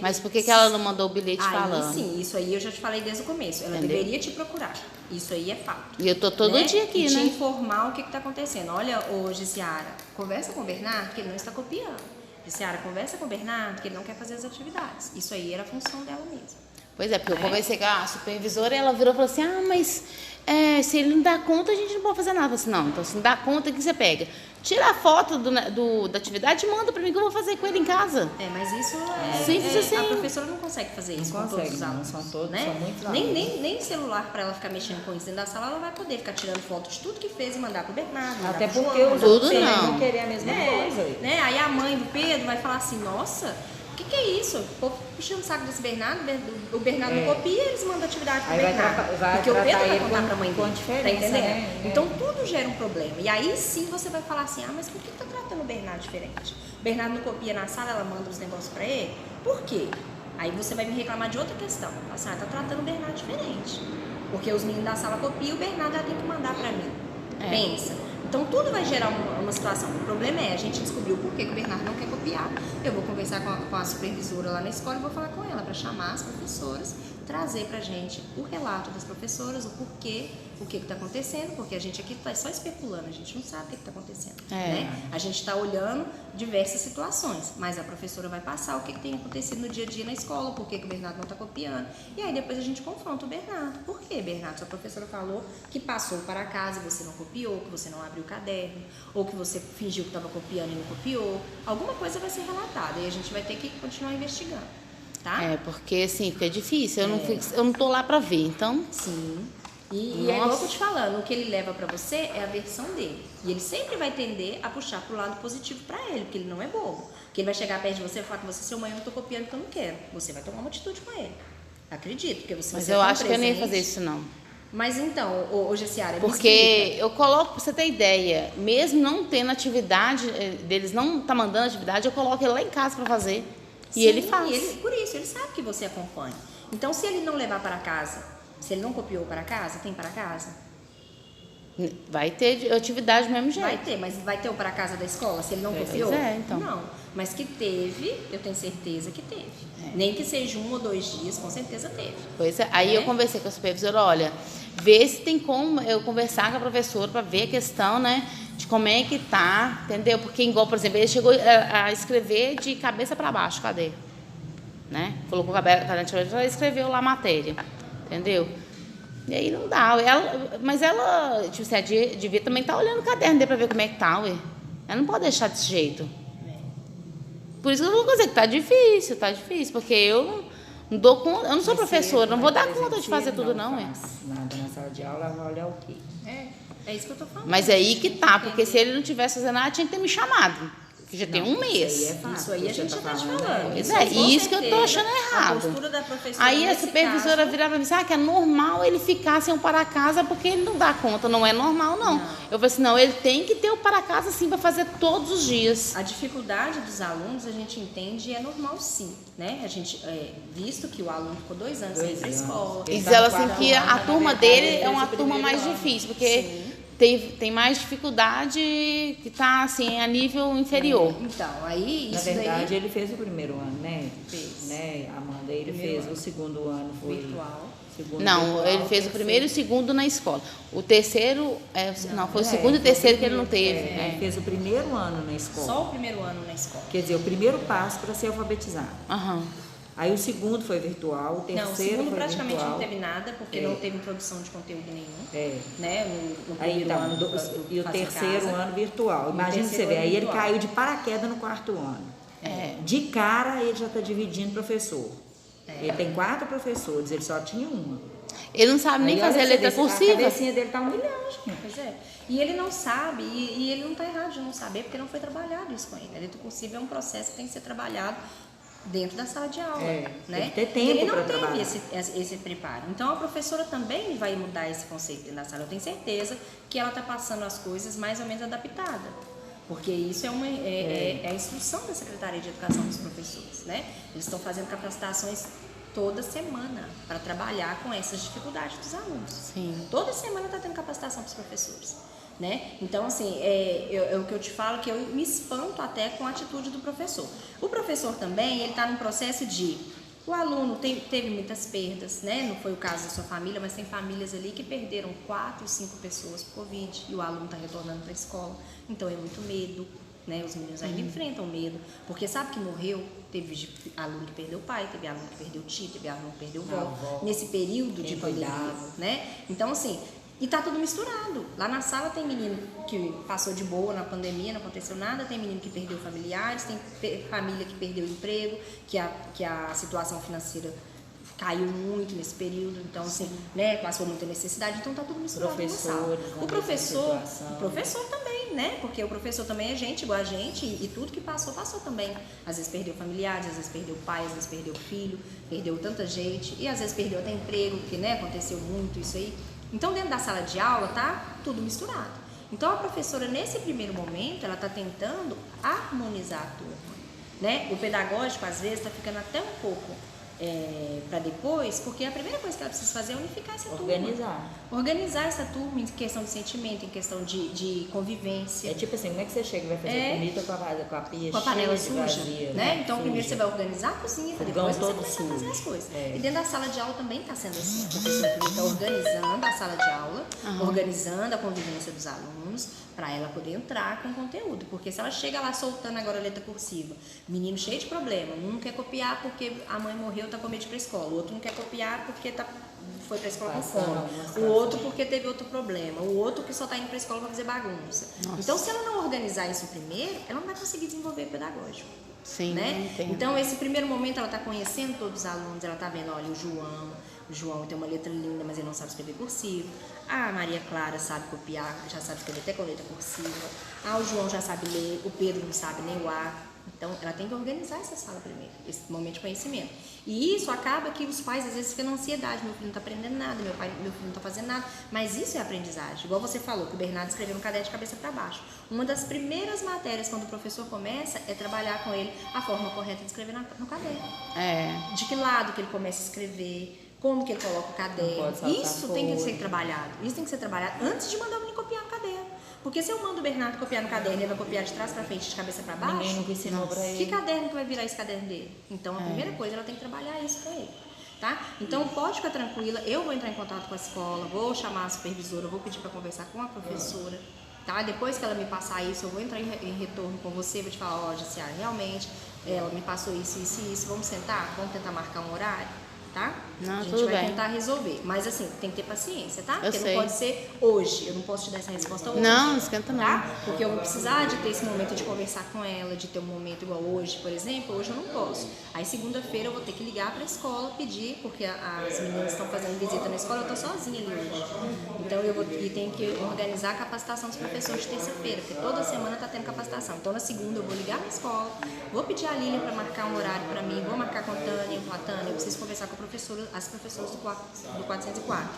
Mas por que ela não mandou o bilhete falando? Sim, isso aí eu já te falei desde o começo. Ela deveria te procurar. Isso aí é fato. E eu tô todo dia aqui, e né? te informar o que está acontecendo. Olha, Gisiara, conversa com o Bernardo que ele não está copiando. Gisiara, conversa com o Bernardo que ele não quer fazer as atividades. Isso aí era a função dela mesmo. Pois é, porque eu conversei com a supervisora e ela virou e falou assim, mas se ele não dá conta, a gente não pode fazer nada. Eu falei assim, não, então se não dá conta, o que você pega? Tira a foto da atividade e manda pra mim que eu vou fazer com ele em casa. Mas isso Simples assim. A professora não consegue fazer isso com todos os alunos. São todos, né? são muitos alunos. Nem celular para ela ficar mexendo com isso dentro da sala, ela vai poder ficar tirando foto de tudo que fez e mandar pro Bernardo. Até pro porque João, os Tudo outros também não. vão querer a mesma coisa. né? Aí a mãe do Pedro vai falar assim, nossa, o que é isso? O povo puxando o saco desse Bernardo, o Bernardo não copia, eles mandam atividade pro Aí vai Bernardo. vai Porque o tratar Pedro vai ele contar pra mãe com dele. diferença, Tá entendendo? né? Então tudo gera um problema. E aí sim você vai falar assim, mas por que tá tratando o Bernardo diferente? O Bernardo não copia na sala, ela manda os negócios pra ele? Por quê? Aí você vai me reclamar de outra questão. Fala assim, tá tratando o Bernardo diferente. Porque os meninos da sala copiam, o Bernardo ela tem que mandar pra mim. Pensa. Então tudo vai gerar uma situação. O problema é a gente descobrir o porquê que o Bernardo não quer copiar. Eu vou conversar com a supervisora lá na escola e vou falar com ela para chamar as professoras, trazer pra gente o relato das professoras, o porquê, o que está acontecendo, porque a gente aqui está só especulando, a gente não sabe o que está acontecendo. Né? A gente está olhando diversas situações, mas a professora vai passar o que tem acontecido no dia a dia na escola, por que o Bernardo não está copiando. E aí depois a gente confronta o Bernardo. Por que, Bernardo? Sua professora falou que passou para casa e você não copiou, que você não abriu o caderno, ou que você fingiu que estava copiando e não copiou. Alguma coisa vai ser relatada e a gente vai ter que continuar investigando. Tá? Porque assim, fica difícil, eu não tô lá pra ver, então... Sim. E é igual eu tô te falando, o que ele leva pra você é a versão dele. E ele sempre vai tender a puxar pro lado positivo pra ele, porque ele não é bobo. Porque ele vai chegar perto de você e falar com você, seu mãe, eu não tô copiando porque eu não quero. Você vai tomar uma atitude com ele. Acredito, porque você Mas vai eu ser tão acho que eu nem ia presente. fazer isso, não. Mas então, Gessiara, me Porque explica. eu coloco, pra você ter ideia, mesmo não tendo atividade, deles não tá mandando atividade, eu coloco ele lá em casa pra fazer. E Sim, ele faz. Por isso, ele sabe que você acompanha. Então, se ele não levar para casa, se ele não copiou para casa, tem para casa? Vai ter atividade do mesmo jeito. Vai ter, mas vai ter o para casa da escola se ele não copiou? Pois é, então. Não, mas que teve, eu tenho certeza que teve. Nem que seja 1 ou 2 dias, com certeza teve. Pois é, aí eu conversei com a supervisora, olha, vê se tem como eu conversar com a professora para ver a questão, né, de como é que tá, entendeu? Porque igual, por exemplo, ele chegou a escrever de cabeça para baixo, cadê? Né? Colocou a cabeça, ela escreveu lá a matéria, entendeu? E aí não dá, mas ela, tipo assim, devia também estar olhando o caderno dele para ver como é que tá, ué. Ela não pode deixar desse jeito. Por isso que eu vou dizer que tá difícil, porque eu não dou conta, eu não sou professora, não vou dar conta de fazer tudo não, ué. Nada na sala de aula, vai olhar o quê? É isso que eu tô falando. Mas aí que tá, porque se ele não tivesse fazendo nada, tinha que ter me chamado. Que já tem um mês. Isso aí a gente já tá te falando. Pois é, isso que eu tô achando errado. A postura da professora Aí a nesse supervisora caso, virava e disse, que é normal ele ficar sem o para-casa porque ele não dá conta. Não é normal, não. Eu falei assim, não, ele tem que ter o para-casa sim para fazer todos os dias. a dificuldade dos alunos a gente entende e é normal sim, né? A gente, visto que o aluno ficou 2 anos sem ir pra escola. E diz ela assim que a turma dele é uma turma mais difícil, porque tem mais dificuldade que está assim, a nível inferior. Então, aí Na isso verdade, daí ele fez o primeiro ano, né? Fez. Né, Amanda? Ele fez o segundo ano, foi virtual. segundo Não, virtual, ele fez o primeiro e o segundo na escola. O terceiro, foi o segundo e o terceiro que ele não teve. Ele fez o primeiro ano na escola. Só o primeiro ano na escola. Quer dizer, o primeiro passo para ser alfabetizado. Aham. Aí o segundo foi virtual, o terceiro Não, o segundo foi praticamente virtual. não teve nada, porque não teve produção de conteúdo nenhum. Né? No Aí primeiro então, ano e o faz em terceiro casa. ano virtual. Imagina você terceiro ver, ano aí ele virtual. caiu de paraquedas no quarto ano. De cara ele já está dividindo professor. Ele tem 4 professores, ele só tinha uma. Ele não sabe nem Aí, olha fazer você letra ver, cursiva. A cabecinha dele tá um milhão, gente. Pois é. E ele não sabe, e ele não está errado de não saber, porque não foi trabalhado isso com ele. A letra cursiva é um processo que tem que ser trabalhado dentro da sala de aula, né? Tem que ter tempo ele não pra teve trabalhar. esse preparo. Então a professora também vai mudar esse conceito dentro da sala. Eu tenho certeza que ela está passando as coisas mais ou menos adaptada. Porque isso é a instrução da Secretaria de Educação dos professores, né? Eles estão fazendo capacitações toda semana para trabalhar com essas dificuldades dos alunos. Sim. Toda semana está tendo capacitação para os professores, né? Então, assim, o que eu te falo que eu me espanto até com a atitude do professor. O professor também, ele está num processo de... O aluno teve muitas perdas, né? Não foi o caso da sua família, mas tem famílias ali que perderam 4, 5 pessoas por Covid e o aluno está retornando para a escola. Então, é muito medo, né? Os meninos ainda enfrentam medo, porque sabe que morreu, teve aluno que perdeu o pai, teve aluno que perdeu o tio, teve aluno que perdeu o avó, nesse período de pandemia, né? Então, assim, e tá tudo misturado. Lá na sala tem menino que passou de boa na pandemia, não aconteceu nada, tem menino que perdeu familiares, tem família que perdeu o emprego, que a situação financeira caiu muito nesse período, então assim, né, passou muita necessidade, então tá tudo misturado na sala. O professor também, né, porque o professor também é gente igual a gente e tudo que passou também. Às vezes perdeu familiares, às vezes perdeu pai, às vezes perdeu filho, perdeu tanta gente e às vezes perdeu até emprego, porque, né, aconteceu muito isso aí. Então dentro da sala de aula tá tudo misturado. Então a professora nesse primeiro momento, ela tá tentando harmonizar a turma, né? O pedagógico às vezes tá ficando até um pouco para depois, porque a primeira coisa que ela precisa fazer é unificar essa turma. Organizar essa turma em questão de sentimento, em questão de convivência. É tipo assim, como é que você chega e vai fazer comida com a pia com a panela cheia suja, de vazia, né? Então primeiro você vai organizar a cozinha, para depois você começar a fazer as coisas. E dentro da sala de aula também está sendo assim. O professor primeiro está organizando a sala de aula, organizando a convivência dos alunos, para ela poder entrar com conteúdo. Porque se ela chega lá soltando agora a letra cursiva, menino cheio de problema, um não quer copiar porque a mãe morreu, tá com medo de ir para a escola, o outro não quer copiar porque foi para a escola com fome, o outro porque teve outro problema, o outro que só está indo para a escola para fazer bagunça. Nossa. Então, se ela não organizar isso primeiro, ela não vai conseguir desenvolver pedagógico. Sim, né? Então, esse primeiro momento, ela está conhecendo todos os alunos, ela está vendo, olha, o João tem uma letra linda, mas ele não sabe escrever cursivo. A Maria Clara sabe copiar, já sabe escrever até com letra cursiva. O João já sabe ler, o Pedro não sabe nem o A. Então, ela tem que organizar essa sala primeiro, esse momento de conhecimento. E isso acaba que os pais, às vezes, ficam na ansiedade. Meu filho não está aprendendo nada, meu filho não está fazendo nada. Mas isso é aprendizagem. Igual você falou, que o Bernardo escreveu no caderno de cabeça para baixo. Uma das primeiras matérias, quando o professor começa, é trabalhar com ele a forma correta de escrever no caderno. De que lado que ele começa a escrever, como que ele coloca o caderno. Isso tem que ser trabalhado. Isso tem que ser trabalhado antes de mandar o menino copiar no caderno. Porque se eu mando o Bernardo copiar no caderno e ele vai copiar de trás para frente, de cabeça para baixo, ninguém nunca ensinou para ele. Que caderno que vai virar esse caderno dele? Então, a primeira coisa, ela tem que trabalhar isso com ele. Tá? Então, pode ficar tranquila, eu vou entrar em contato com a escola, vou chamar a supervisora, vou pedir para conversar com a professora. Tá? Depois que ela me passar isso, eu vou entrar em retorno com você, vou te falar, ó, Jaciara, realmente, ela me passou isso, vamos sentar? Vamos tentar marcar um horário? Tá? Não, a gente vai tentar resolver. Mas assim, tem que ter paciência, tá? Porque não pode ser hoje. Eu não posso te dar essa resposta hoje. Não esquenta não. Tá? Porque eu vou precisar de ter esse momento de conversar com ela, de ter um momento igual hoje, por exemplo. Hoje eu não posso. Aí segunda-feira eu vou ter que ligar para a escola, pedir, porque as meninas estão fazendo visita na escola, eu estou sozinha ali hoje. Então eu tenho que organizar a capacitação dos professores de terça-feira, porque toda semana está tendo capacitação. Então na segunda eu vou ligar na escola, vou pedir a Lilian para marcar um horário para mim, vou marcar com a Tânia, eu preciso conversar com as professoras do 404.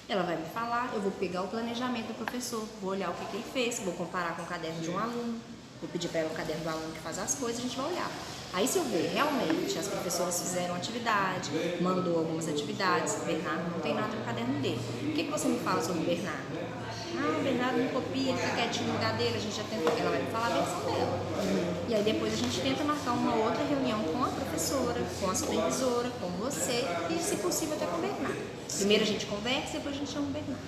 Ela vai me falar, eu vou pegar o planejamento do professor, vou olhar o que ele fez, vou comparar com o caderno de um aluno, vou pedir para ela o caderno do aluno que faz as coisas, a gente vai olhar. Aí se eu ver realmente as professoras fizeram atividade, mandou algumas atividades, o Bernardo não tem nada no caderno dele. O que você me fala sobre o Bernardo? O Bernardo não copia, ele fica quietinho no lugar dele, a gente já tenta, ela vai me falar a versão dela. E aí depois a gente tenta marcar uma outra reunião com a professora, com a supervisora, com você e, se possível, até com o Bernardo. Primeiro a gente conversa, depois a gente chama o Bernardo.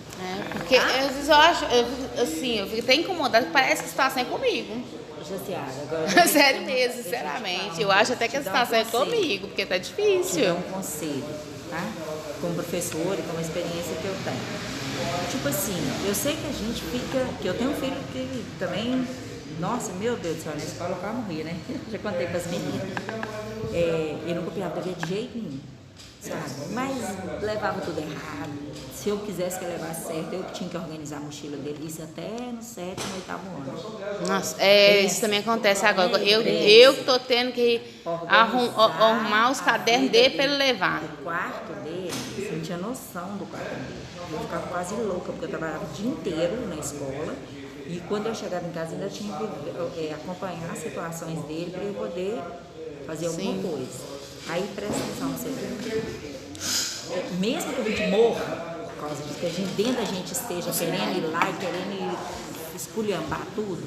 Porque às vezes eu acho, eu fico até incomodada, que parece que a situação é comigo. Jaciara, agora... Sério mesmo, sinceramente. Eu acho até que a situação é comigo, porque tá Te dar difícil. um conselho, tá? Como professora e como experiência que eu tenho. Tipo assim, eu sei que a gente fica... Que eu tenho um filho que também... Nossa, meu Deus do céu, na escola eu quase morria, né? Já contei para as meninas. Eu não copiava TV de jeito nenhum, sabe? Mas levava tudo errado. Se eu quisesse que ele levasse certo, eu que tinha que organizar a mochila dele. Isso até no 7º, 8º ano. Nossa, isso também acontece agora. Eu que tô tendo que arrumar os cadernos dele para ele levar. O quarto dele, você não tinha noção do quarto dele. Eu ficava quase louca, porque eu trabalhava o dia inteiro na escola. E quando eu chegava em casa, ainda tinha que acompanhar as situações dele para eu poder fazer alguma coisa. Aí presta atenção, você vê. Mesmo que a gente morra, por causa disso, que a gente, dentro da gente esteja querendo ir lá e querendo esculhambar tudo,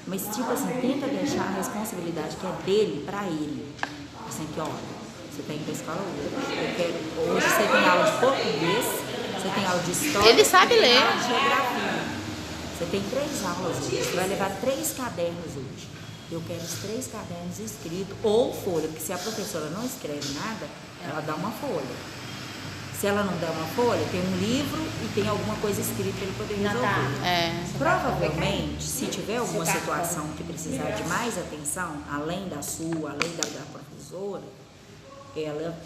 mas tipo assim, tenta deixar a responsabilidade que é dele para ele. Assim, que olha, você tem que ir para a escola hoje. Hoje você tem aula de português, você tem aula de história. Ele sabe ler. Aula de geografia. Você tem 3 aulas hoje, você vai levar 3 cadernos hoje. Eu quero os 3 cadernos escritos, ou folha, porque se a professora não escreve nada, ela dá uma folha. Se ela não der uma folha, tem um livro e tem alguma coisa escrita para ele poder resolver. Provavelmente, se tiver alguma situação que precisar de mais atenção, além da sua, além da professora,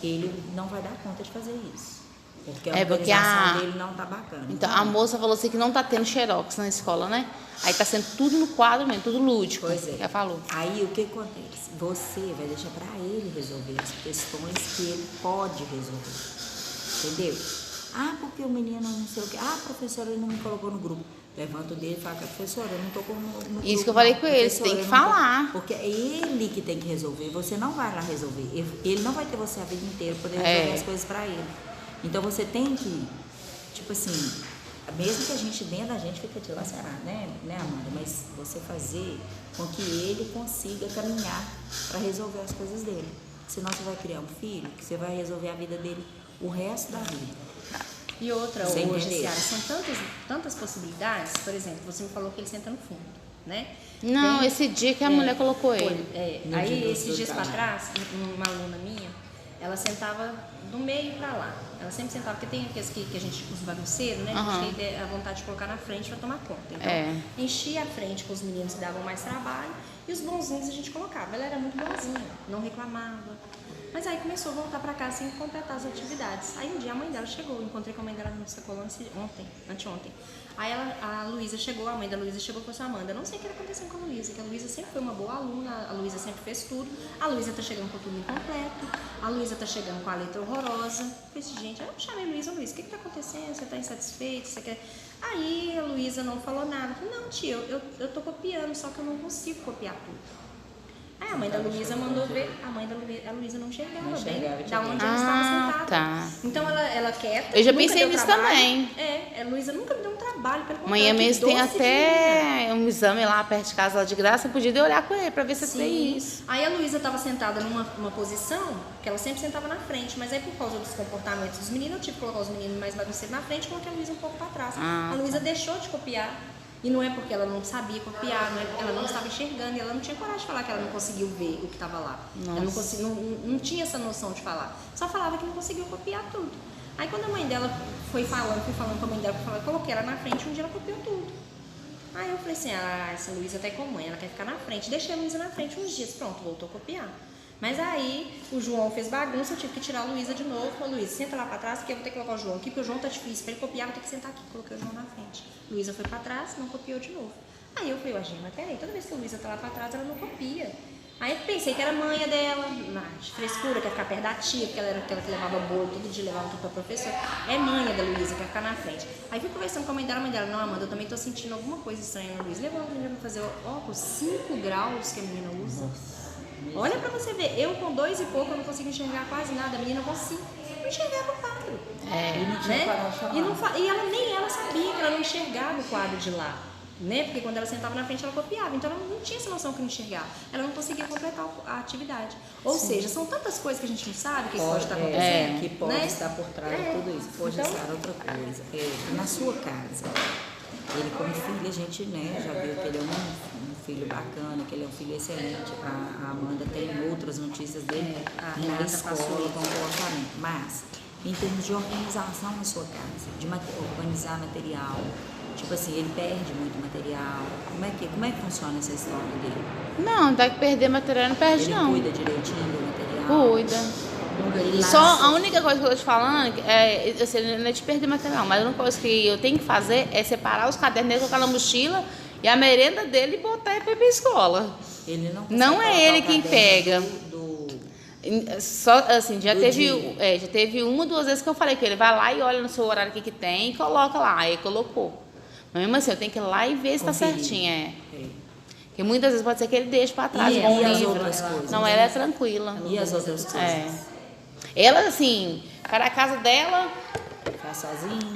ele não vai dar conta de fazer isso. Porque a organização dele não tá bacana. Então, a moça falou assim que não tá tendo xerox na escola, né? Aí tá sendo tudo no quadro mesmo, tudo lúdico. Pois é. Que ela falou. Aí o que acontece? Você vai deixar para ele resolver as questões que ele pode resolver. Entendeu? Ah, porque o menino não sei o quê. Ah, professora, ele não me colocou no grupo. Levanta o dedo e fala, professora, eu não tô no grupo. Isso que eu falei com ele, você tem que falar. Porque é ele que tem que resolver. Você não vai lá resolver. Ele não vai ter você a vida inteira poder resolver as coisas para ele. Então você tem que, tipo assim, mesmo que a gente dentro da gente fica dilacerado, né, Amanda? Mas você fazer com que ele consiga caminhar para resolver as coisas dele. Senão você vai criar um filho que você vai resolver a vida dele o resto da vida. E outra, Sem hoje, entender. Ciara, são tantas possibilidades. Por exemplo, você me falou que ele senta no fundo, né? Não, esse dia que a mulher colocou ele. No Aí, dia do esses dias para trabalho. trás, uma aluna minha, ela sentava do meio para lá. Ela sempre sentava, porque tem aqueles que a gente, os bagunceiros, né? A gente tem a vontade de colocar na frente para tomar conta. Então, enchia a frente com os meninos que davam mais trabalho e os bonzinhos a gente colocava. Ela era muito bonzinha, não reclamava. Mas aí começou a voltar para casa sem completar as atividades. Aí um dia a mãe dela chegou, eu encontrei com a mãe dela no sacolão anteontem. Aí a Luísa chegou, a mãe da Luísa chegou e falou assim: Amanda, eu não sei o que está acontecendo com a Luísa, que a Luísa sempre foi uma boa aluna, a Luísa sempre fez tudo, a Luísa está chegando com tudo incompleto, a Luísa está chegando com a letra horrorosa. Eu falei, gente, eu chamei a Luísa, o que está acontecendo? Você está insatisfeita? Você quer... Aí a Luísa não falou nada. Eu falei, não, tia, eu estou copiando, só que eu não consigo copiar tudo. Aí a mãe da Luísa mandou ver, a Luísa não enxergava bem da onde ela estava sentada. Tá. Então ela quieta. Eu já nunca pensei deu nisso trabalho. também. A Luísa nunca me deu um trabalho. Pelo Amanhã contrário, mesmo tem doce de até um exame lá perto de casa, lá de graça. Eu podia ir olhar com ele pra ver se tem isso. Aí a Luísa estava sentada numa posição que ela sempre sentava na frente, mas aí por causa dos comportamentos dos meninos, eu tive que colocar os meninos mais bagunceiros na frente e coloquei a Luísa um pouco para trás. A Luísa deixou de copiar. E não é porque ela não sabia copiar, não é porque ela não estava enxergando, e ela não tinha coragem de falar que ela não conseguiu ver o que estava lá. Ela não tinha essa noção de falar. Só falava que não conseguiu copiar tudo. Aí quando a mãe dela foi falando com a mãe dela, eu coloquei ela na frente, um dia ela copiou tudo. Aí eu falei assim, essa Luísa tá aí com a mãe, ela quer ficar na frente. Deixei a Luísa na frente uns dias, pronto, voltou a copiar. Mas aí o João fez bagunça, eu tive que tirar a Luísa de novo. Falei, Luísa, senta lá pra trás, porque eu vou ter que colocar o João aqui, porque o João tá difícil. Pra ele copiar, vou ter que sentar aqui. Coloquei o João na frente. Luísa foi pra trás, não copiou de novo. Aí eu falei, mas peraí, toda vez que a Luísa tá lá pra trás, ela não copia. Aí eu pensei que era manha dela, de frescura, quer ficar perto da tia, porque ela era aquela que levava bolo, todo dia levava tudo pra professora. É manha da Luísa, quer ficar na frente. Aí fui conversando com a mãe dela, não, Amanda, eu também tô sentindo alguma coisa estranha na Luísa. Levou a menina pra fazer óculos, 5 graus que a menina usa. Olha pra você ver, eu com 2 e pouco eu não consigo enxergar quase nada, a menina não consigo enxergar o quadro. E não tinha coragem. E nem ela sabia que ela não enxergava o quadro de lá, né? Porque quando ela sentava na frente ela copiava, então ela não tinha essa noção que não enxergava, ela não conseguia completar a atividade. Ou seja, são tantas coisas que a gente não sabe que pode estar acontecendo. Que pode né? estar por trás de tudo isso. Pode Então, estar outra coisa. Na sua casa, Ele como filho, a gente, né, já viu que ele é um filho bacana, que ele é um filho excelente. A Amanda tem outras notícias dele na escola, comportamento. Mas, em termos de organização na sua casa, de organizar material, tipo assim, ele perde muito material. Como é que funciona essa história dele? Não, dá que perder material, não perde Ele não. cuida direitinho do material? Cuida. Ele Só lava- a única coisa que eu tô te falando é, assim, não é de perder material, mas a única coisa que eu tenho que fazer é separar os cadernos dele, colocar na mochila e a merenda dele e botar ele pra ir pra escola. Ele não Não consegue é ele colocar quem o pega. caderno do Só assim, já Do teve, dia. já teve uma ou duas vezes que eu falei com ele, vai lá e olha no seu horário o que tem e coloca lá. Aí colocou. Mas mesmo assim, eu tenho que ir lá e ver se tá Conferir. certinho. É. Porque muitas vezes pode ser que ele deixe pra trás E- igual um e as livro. outras coisas? Não, ela é tranquila. E as outras coisas? É. Ela, assim, para a casa dela, Faz sozinho?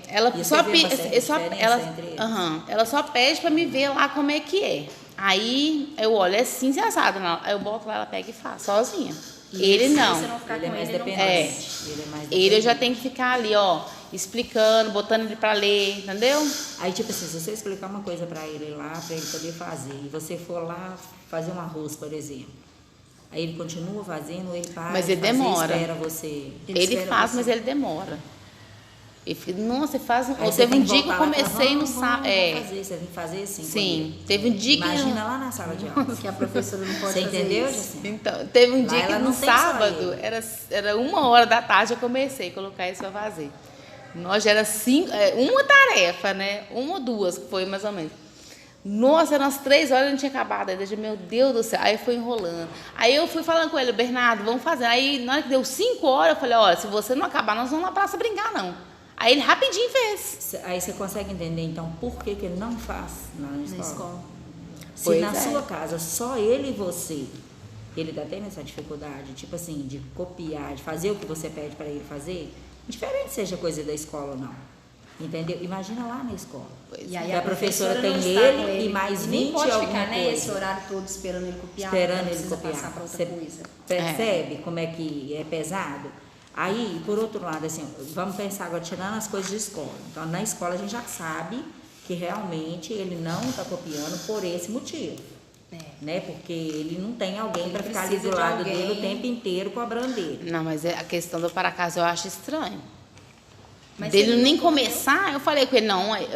ela E só, você vê uma certa diferença entre eles? ela só pede pra me ver lá como é que é. Aí eu olho, é assim, se assado. Aí eu boto lá, ela pega e faz, sozinha. Ele Se não. você não ficar Ele é com mais ele, não dependente. faz. Ele é mais Ele eu já dependente. tenho que ficar ali, ó, explicando, botando ele pra ler, entendeu? Aí, tipo assim, se você explicar uma coisa pra ele lá, pra ele poder fazer, e você for lá fazer um arroz, por exemplo, aí ele continua fazendo, ou ele para Mas de ele fazer, demora. espera você. Ele espera faz, você. mas ele demora. Ele fica, nossa, faz. Aí Ou você teve tem um que dia que eu voltar lá e comecei falar, no "Vamos sábado. fazer, você tem que fazer assim. com Sim, ele." teve um dia que. Imagina lá na sala de aula. Que a professora não pode Você fazer entendeu, isso. Jacinta? Então, teve um Lá dia que ela no não tem só sábado, ele. era 1h eu comecei a colocar isso pra fazer. Nós já era 5, uma tarefa, né? Uma ou duas, que foi mais ou menos. Nossa, eram umas 3 horas e não tinha acabado ainda. Meu Deus do céu. Aí foi enrolando. Aí eu fui falando com ele, Bernardo, vamos fazer. Aí na hora que deu 5 horas, eu falei, olha, se você não acabar, nós vamos na praça brincar, não. Aí ele rapidinho fez. Aí você consegue entender, então, por que ele não faz na escola? Na escola. Se Pois na é. sua casa só ele e você, ele ainda tem essa dificuldade, tipo assim, de copiar, de fazer o que você pede para ele fazer, indiferente seja coisa da escola ou não. Entendeu? Imagina lá na escola. E aí a professora tem não está ele com e mais 20 nem pode alguma ficar, né, coisa. esse horário todo esperando ele copiar. Esperando não ele precisa copiar. passar para outra Você coisa. percebe como é que é pesado? Aí, por outro lado, assim, vamos pensar agora, tirando as coisas de escola. Então, na escola a gente já sabe que realmente ele não está copiando por esse motivo. Né? Porque ele não tem alguém para ficar ali precisa do de lado alguém. dele o tempo inteiro cobrando dele. Não, mas a questão do para casa eu acho estranho. Mas Dele ele nem não começar, eu falei com ele, não. Ele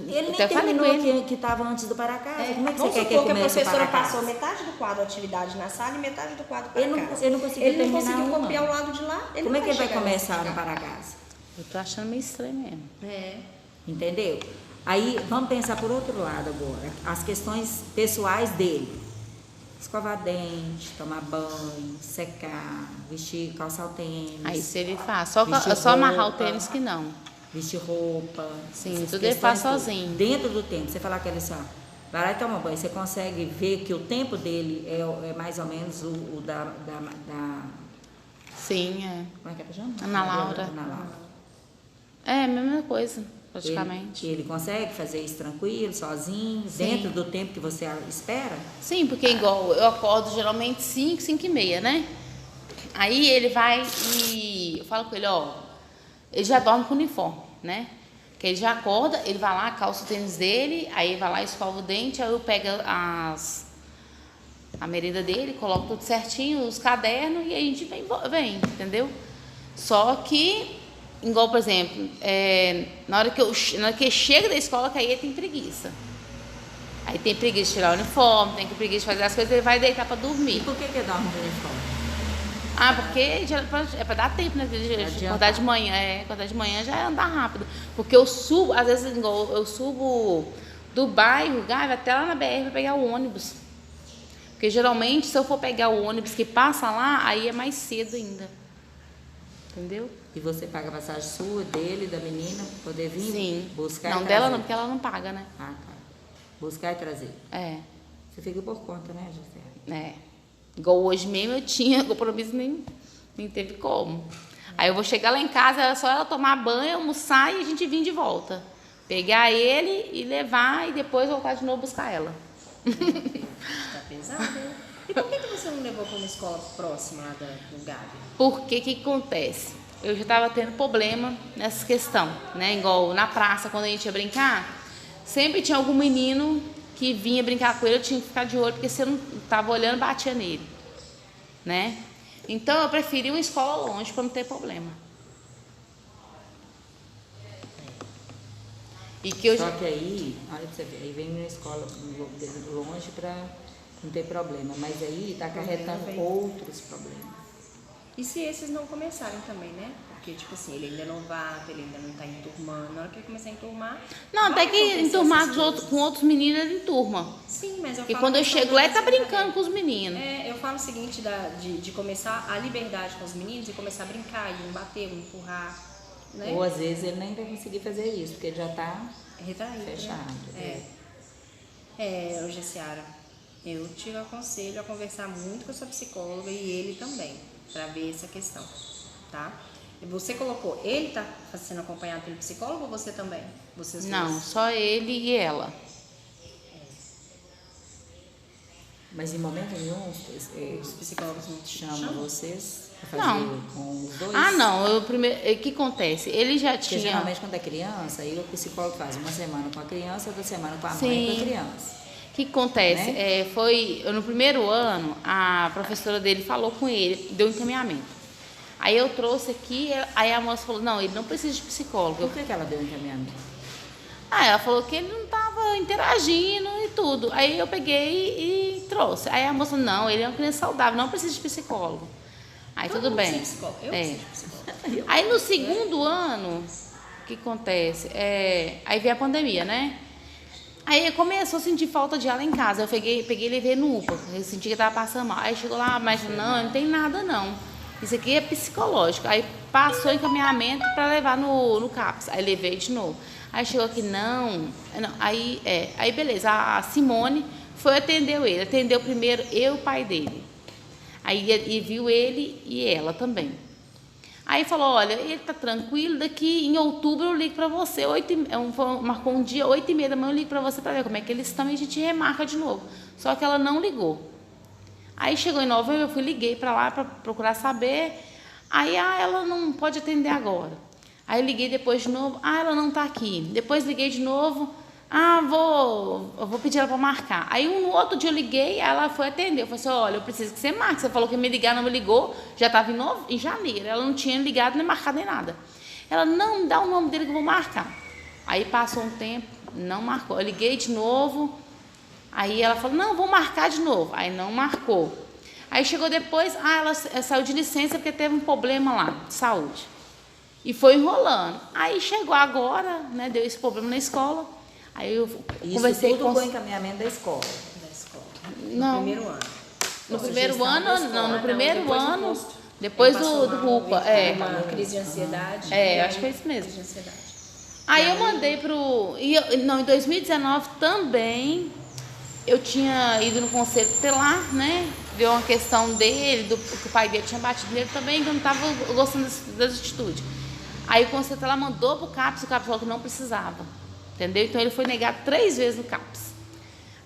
nem até falei com terminou ele. que estava antes do para casa. Como é que Vamos você quer que supor ele que a comece o professora para passou casa? metade do quadro atividade na sala e metade do quadro para Ele não- casa. ele não conseguiu Ele não terminar conseguiu uma. copiar o lado de lá. Como é que ele vai chegar nesse começar no lugar. para casa? Eu tô achando meio estranho mesmo. Entendeu? Aí vamos pensar por outro lado agora, as questões pessoais dele. Escovar dente, tomar banho, secar, vestir, calçar o tênis, Aí se ele faz, só Vestir amarrar o roupa. tênis que não. vestir roupa. Sim, essas tudo ele faz questões sozinho. Dentro do tempo, você falar que ele assim, ó, vai lá e toma banho, você consegue ver que o tempo dele é mais ou menos o da Sim, é. como é que ela chama? Ana Laura. Ana Laura. É a mesma coisa, praticamente. Ele consegue fazer isso tranquilo, sozinho, dentro do tempo que você espera? Sim, porque igual eu acordo geralmente 5, 5h30, né? Aí ele vai e eu falo com ele, ó, ele já dorme com uniforme, né? Que ele já acorda, ele vai lá, calça o tênis dele, aí ele vai lá, escova o dente, aí eu pego a merenda dele, coloco tudo certinho, os cadernos, e aí a gente vem, entendeu? Só que, igual, por exemplo, na hora que ele chega da escola, que aí ele tem preguiça. Aí tem preguiça de tirar o uniforme, tem preguiça de fazer as coisas, ele vai deitar pra E dormir. por que dorme de uniforme? Ah, porque é pra dar tempo, né? De adiantar. acordar de manhã. Acordar de manhã já é andar rápido. Porque eu subo, às vezes, igual, eu subo do bairro, Gávea, até lá na BR pra pegar o ônibus. Porque geralmente, se eu for pegar o ônibus que passa lá, aí é mais cedo ainda. Entendeu? E você paga a passagem sua, dele, da menina, pra poder vir Sim. buscar Não, e dela trazer? não, porque ela não paga, né? Ah, tá. Buscar e trazer. É. Você fica por conta, né, José? É. Igual hoje mesmo eu tinha compromisso, nem teve como. Aí eu vou chegar lá em casa, era só ela tomar banho, almoçar e a gente vir de volta. Pegar ele e levar e depois voltar de novo buscar ela. Tá pesado, hein? E por que você não levou para uma escola próxima lá do Gávea? Porque que acontece? Eu já estava tendo problema nessa questão, né? Igual na praça, quando a gente ia brincar, sempre tinha algum menino que vinha brincar com ele, eu tinha que ficar de olho, porque se eu não estava olhando, batia nele, né? Então, eu preferi uma escola longe para não ter problema. E que eu... Só que aí, olha pra você ver, aí vem uma escola longe para não ter problema, mas aí está acarretando outros problemas. E se esses não começarem também, né? Porque, tipo assim, ele ainda é novato, ele ainda não tá enturmando. Na hora que ele começar a enturmar... Não, vai até que acontecer enturmar essas com outros meninos ele enturma. Sim, mas eu E falo quando eu questão chego de lá, ele tá você brincando também. com os meninos. Eu falo o seguinte, de começar a liberdade com os meninos e começar a brincar, e um bater, um empurrar, né? Ou às vezes ele nem vai conseguir fazer isso, porque ele já está Retraído, fechado. né? Gessiara, eu te aconselho a conversar muito com a sua psicóloga e ele também, para ver essa questão, tá? E você colocou, ele tá sendo acompanhado pelo psicólogo ou você também? Vocês dois? Não, só ele e ela. Mas em momento nenhum, Os psicólogos não te chama chamam? vocês para fazer Não. com os dois? Ah, não, o que acontece? Ele já Porque tinha... geralmente quando é criança, aí o psicólogo faz uma semana com a criança, outra semana com a mãe Sim. e com a criança. O que acontece? Né? No primeiro ano, a professora dele falou com ele, deu encaminhamento. Aí eu trouxe aqui, aí a moça falou, não, ele não precisa de psicólogo. Por que ela deu encaminhamento? Ela falou que ele não estava interagindo e tudo. Aí eu peguei e trouxe. Aí a moça, não, ele é uma criança saudável, não precisa de psicólogo. Aí Todo tudo mundo bem. precisa de psicólogo. Eu preciso de psicólogo. Aí no segundo ano, o que acontece? Aí veio a pandemia, né? Aí começou a sentir falta de aula em casa. Eu peguei e levei no UPA. Eu senti que estava passando mal. Aí chegou lá, mas não tem nada não. Isso aqui é psicológico. Aí passou encaminhamento para levar no CAPS. Aí levei de novo. Aí chegou aqui, não. Aí beleza, a Simone foi atendeu ele. Atendeu primeiro eu e o pai dele. Aí e viu ele e ela também. Aí falou, olha, ele tá tranquilo, daqui em outubro eu ligo para você, marcou um dia, 8h30 da manhã eu ligo para você para ver como é que eles estão e a gente remarca de novo. Só que ela não ligou. Aí chegou em novembro, eu liguei para lá para procurar saber, aí ela não pode atender agora. Aí liguei depois de novo, ela não tá aqui. Depois liguei de novo, eu vou pedir ela para marcar. Aí no outro dia eu liguei, ela foi atender. Eu falei assim, olha, eu preciso que você marque. Você falou que ia me ligar, não me ligou. Já estava em janeiro. Ela não tinha ligado, nem marcado, nem nada. Ela, não, me dá o nome dele que eu vou marcar. Aí passou um tempo, não marcou. Eu liguei de novo. Aí ela falou, não, vou marcar de novo. Aí não marcou. Aí chegou depois, ela saiu de licença porque teve um problema lá, de saúde. E foi enrolando. Aí chegou agora, né, deu esse problema na escola. Aí eu conversei tudo com encaminhamento da escola. Não. No primeiro ano. No primeiro ano, não, no primeiro depois do ano, posto. depois Ele passou do mal, RUPA. teve uma crise de ansiedade. Acho que foi isso mesmo. Crise de ansiedade. Aí eu mandei em 2019 também, eu tinha ido no conselho tutelar, né? Viu uma questão dele, que o pai dele tinha batido nele também, que eu não estava gostando das atitudes. Aí o conselho tutelar mandou para o CAPS falou que não precisava. Entendeu? Então ele foi negado 3 vezes no CAPS.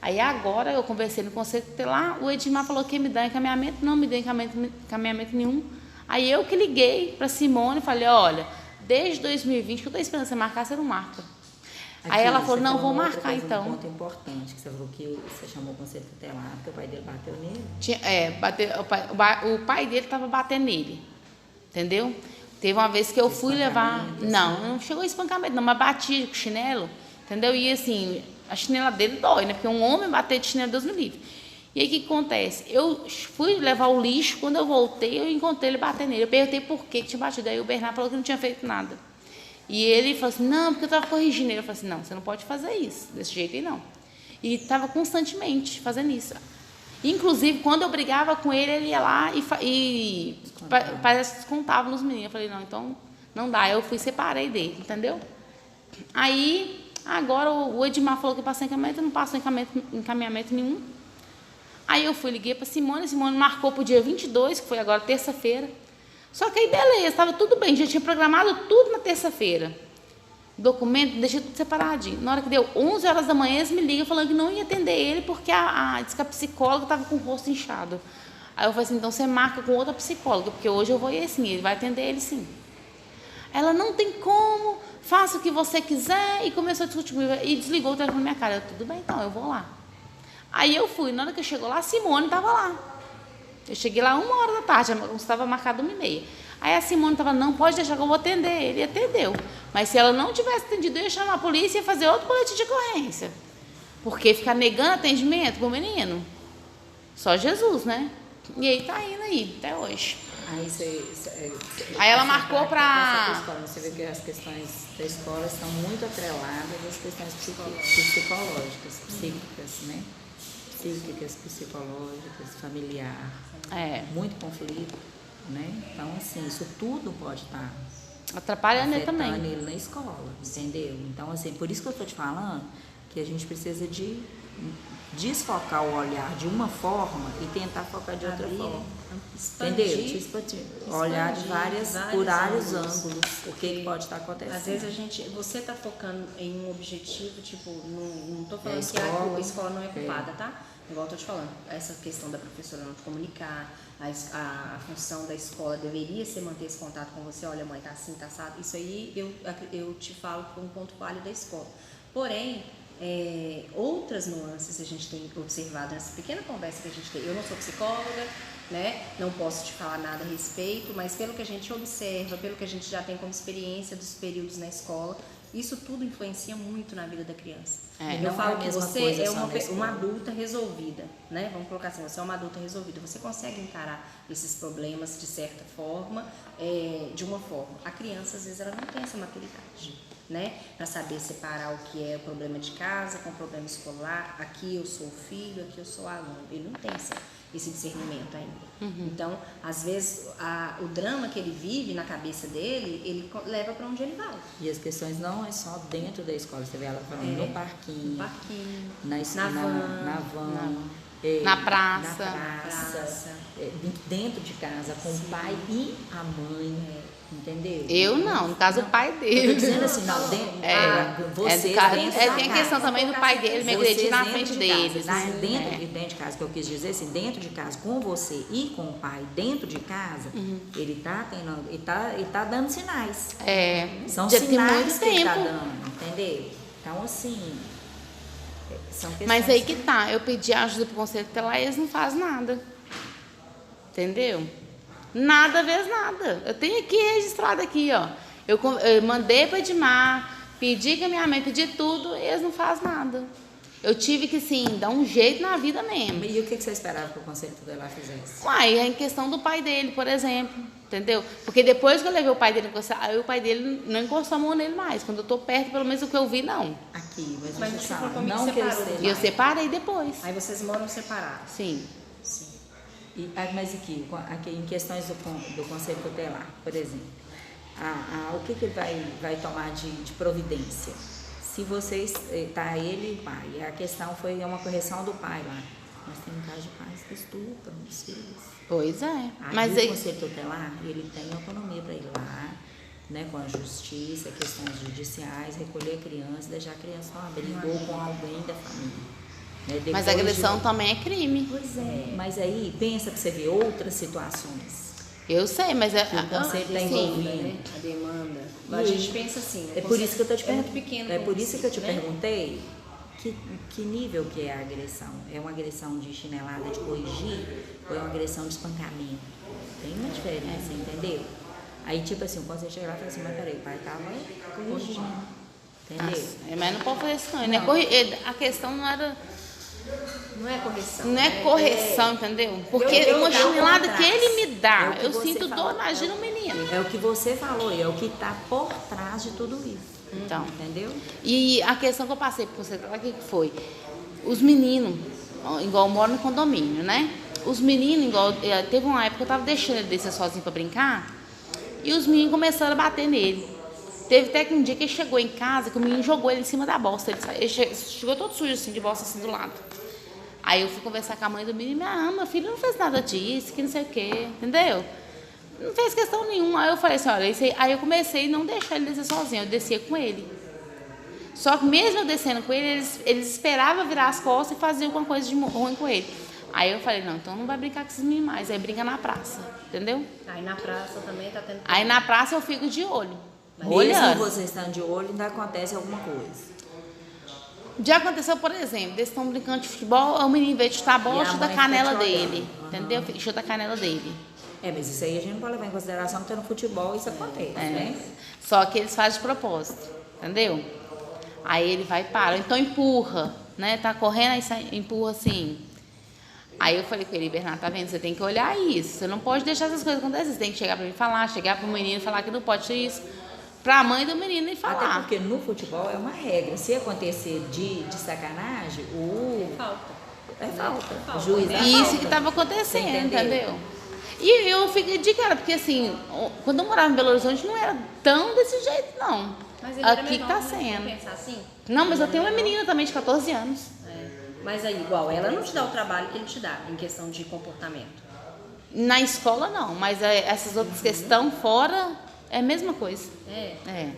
Aí agora eu conversei no conselho tutelar, o Edmar falou que ia me dar encaminhamento, não me deu encaminhamento nenhum. Aí eu que liguei para Simone e falei, olha, desde 2020 que eu estou esperando você marcar, você não marca. Aqui, aí ela falou, você não, vou outra marcar coisa, então. Um ponto importante, que você falou que você chamou o conselho tutelar, porque o pai dele bateu nele. O pai dele estava batendo nele, entendeu? Teve uma vez que eu fui levar... Não chegou a espancamento, não, mas bati com chinelo, entendeu? E assim, a chinela dele dói, né? Porque um homem bater de chinelo, Deus me livre. E aí o que acontece? Eu fui levar o lixo, quando eu voltei, eu encontrei ele batendo nele. Eu perguntei por que tinha batido. Aí o Bernardo falou que não tinha feito nada. E ele falou assim, não, porque eu estava corrigindo ele. Eu falei assim, não, você não pode fazer isso, desse jeito aí não. E estava constantemente fazendo isso. Inclusive, quando eu brigava com ele, ele ia lá e parece que descontava nos meninos. Eu falei, não, então não dá. Eu fui e separei dele, entendeu? Aí, agora o Edmar falou que passou encaminhamento, não passou encaminhamento nenhum. Aí eu liguei para Simone marcou para o dia 22, que foi agora terça-feira. Só que aí, beleza, estava tudo bem, já tinha programado tudo na terça-feira. Documento, deixei tudo separadinho. Na hora que deu 11 horas da manhã, eles me ligam falando que não ia atender ele porque diz que a psicóloga estava com o rosto inchado. Aí eu falei assim, então você marca com outra psicóloga, porque hoje eu vou ir assim, ele vai atender ele sim. Ela, não tem como, faça o que você quiser, e começou a discutir comigo, e desligou o telefone na minha cara. Eu, tudo bem, então, eu vou lá. Aí eu fui, na hora que eu chegou lá, a Simone estava lá. Eu cheguei lá 1h da tarde, estava marcado 1h30. Aí a Simone estava, não, pode deixar que eu vou atender. Ele atendeu. Mas se ela não tivesse atendido, eu ia chamar a polícia e ia fazer outro boletim de ocorrência. Porque ficar negando atendimento pro menino, só Jesus, né? E aí tá indo aí, até hoje. Aí ela marcou pra... Você vê que as questões da escola estão muito atreladas às questões psicológicas, psíquicas, né? Psíquicas, psicológicas, familiar. Muito conflito, né? Então, assim, isso tudo pode estar atrapalhando ele também. Ele na escola, entendeu? Então, assim, por isso que eu tô te falando que a gente precisa de desfocar o olhar de uma forma e tentar focar de outra forma. Entendeu? Olhar de por vários ângulos o que pode estar acontecendo. Às vezes você está focando em um objetivo, tipo, não estou falando que a escola não é culpada, tá? Igual eu tô te falando, essa questão da professora não te comunicar, a função da escola deveria ser manter esse contato com você, olha mãe, tá assim, tá assado. Isso aí eu te falo por um ponto falho da escola. Porém, outras nuances a gente tem observado nessa pequena conversa que a gente tem. Eu não sou psicóloga, né? Não posso te falar nada a respeito, mas pelo que a gente observa, pelo que a gente já tem como experiência dos períodos na escola, isso tudo influencia muito na vida da criança. Eu falo que você é uma adulta resolvida, né? Vamos colocar assim, você é uma adulta resolvida. Você consegue encarar esses problemas de certa forma, de uma forma. A criança, às vezes, ela não tem essa maturidade, né? Para saber separar o que é o problema de casa com o problema escolar. Aqui eu sou filho, aqui eu sou aluno. Ele não tem esse discernimento ainda. Então, às vezes, o drama que ele vive na cabeça dele, ele leva para onde ele vai. E as questões não é só dentro da escola, você vê ela falando no parquinho, na van, na praça, dentro de casa, com o pai e a mãe, entendeu? Eu não, no caso o pai dele. Eu tô dizendo assim, não, tem a questão também do pai dele, me agredir na frente deles. Dentro de casa, que eu quis dizer assim, dentro de casa, com você e com o pai, dentro de casa, ele tá dando sinais. São sinais que ele tá dando, entendeu? Então, assim... Mas aí que tá, eu pedi ajuda pro conselho tutelar e eles não fazem nada. Entendeu? Nada vez nada. Eu tenho aqui registrado aqui, ó. Eu mandei para Edmar, pedi que a minha mãe pedi tudo e eles não fazem nada. Eu tive que, sim, dar um jeito na vida mesmo. E o que você esperava que o conselho tutelar fizesse? Uai, é em questão do pai dele, por exemplo. Entendeu? Porque depois que eu levei o pai dele encostar, aí o pai dele não encostou a mão nele mais. Quando eu tô perto, pelo menos o que eu vi, não. Aqui, mas você falou sabe, comigo não que que ele separou. E eu separei depois. Aí vocês moram separados? Sim. Mas aqui em questões do conselho tutelar, por exemplo, o que ele vai tomar de providência? Se vocês, tá ele e o pai, a questão foi uma correção do pai lá. Nós temos um caso de pais que estupram os filhos. Pois é. Aí Mas o conselho tutelar, ele tem autonomia para ir lá, né, com a justiça, questões judiciais, recolher a criança, deixar a criança no abrigo ou com alguém da família. Né, mas a agressão também é crime. Pois é. Mas aí, pensa para você ver outras situações. Eu sei, mas o conselho está envolvido. Né? A demanda. A gente pensa assim. É por isso que eu tô te perguntando. É por isso que eu te perguntei que nível que é a agressão. É uma agressão de chinelada, de corrigir, ou é uma agressão de espancamento? Tem uma diferença, entendeu? Aí, tipo assim, quando você chega lá e fala assim, mas peraí, o pai tava corrigindo. Entendeu? Mas não pode fazer isso, não. A questão não era... Não é correção. Não é correção, entendeu? Porque uma chinelada que ele me dá, eu sinto dor, imagina o menino. É o que você falou, e é o que está por trás de tudo isso. Então, entendeu? E a questão que eu passei por você, o que foi? Os meninos, igual eu moro no condomínio, né? Os meninos, igual, teve uma época que eu tava deixando ele descer sozinho para brincar, e os meninos começaram a bater nele. Teve até que um dia que ele chegou em casa, que o menino jogou ele em cima da bosta. Ele chegou todo sujo assim, de bosta assim do lado. Aí eu fui conversar com a mãe do menino, meu filho não fez nada disso, que não sei o quê, entendeu? Não fez questão nenhuma. Aí eu falei assim, olha, aí eu comecei a não deixar ele descer sozinho, eu descia com ele. Só que mesmo eu descendo com ele, eles esperavam virar as costas e faziam alguma coisa de ruim com ele. Aí eu falei, não, então não vai brincar com esses meninos mais, aí brinca na praça, entendeu? Aí na praça também tá tendo... Aí na praça eu fico de olho. Mesmo olhando. você estando de olho, ainda acontece alguma coisa. Já aconteceu, por exemplo, eles estão brincando de futebol, o menino veio chutar a E bola, a chuta a mãe canela fica te olhando. dele. Entendeu? Chuta a canela dele. Mas isso aí a gente não pode levar em consideração, porque no futebol isso acontece, né? Só que eles fazem de propósito, entendeu? Aí ele vai e para, ou então empurra, né? Tá correndo, aí empurra assim. Aí eu falei com ele, Bernardo, tá vendo? Você tem que olhar isso. Você não pode deixar essas coisas acontecerem. Você tem que chegar pra mim falar, chegar pro menino e falar que não pode ser isso. Pra mãe do menino e falar. Até porque no futebol é uma regra. Se acontecer de sacanagem, Falta. é falta. Falta. O juiz dá Isso falta. que tava Você acontecendo, entendeu? entendeu? E eu fiquei de cara, porque assim, quando eu morava em Belo Horizonte não era tão desse jeito, não. Mas ele era Aqui menor, tá né? sendo. Vamos pensar assim? Não, mas eu Ele tenho uma era menor. menina também de 14 anos. É. Mas aí, igual, ela não te dá o trabalho que ele te dá em questão de comportamento. Na escola não, mas essas outras questões fora é a mesma coisa. É. É.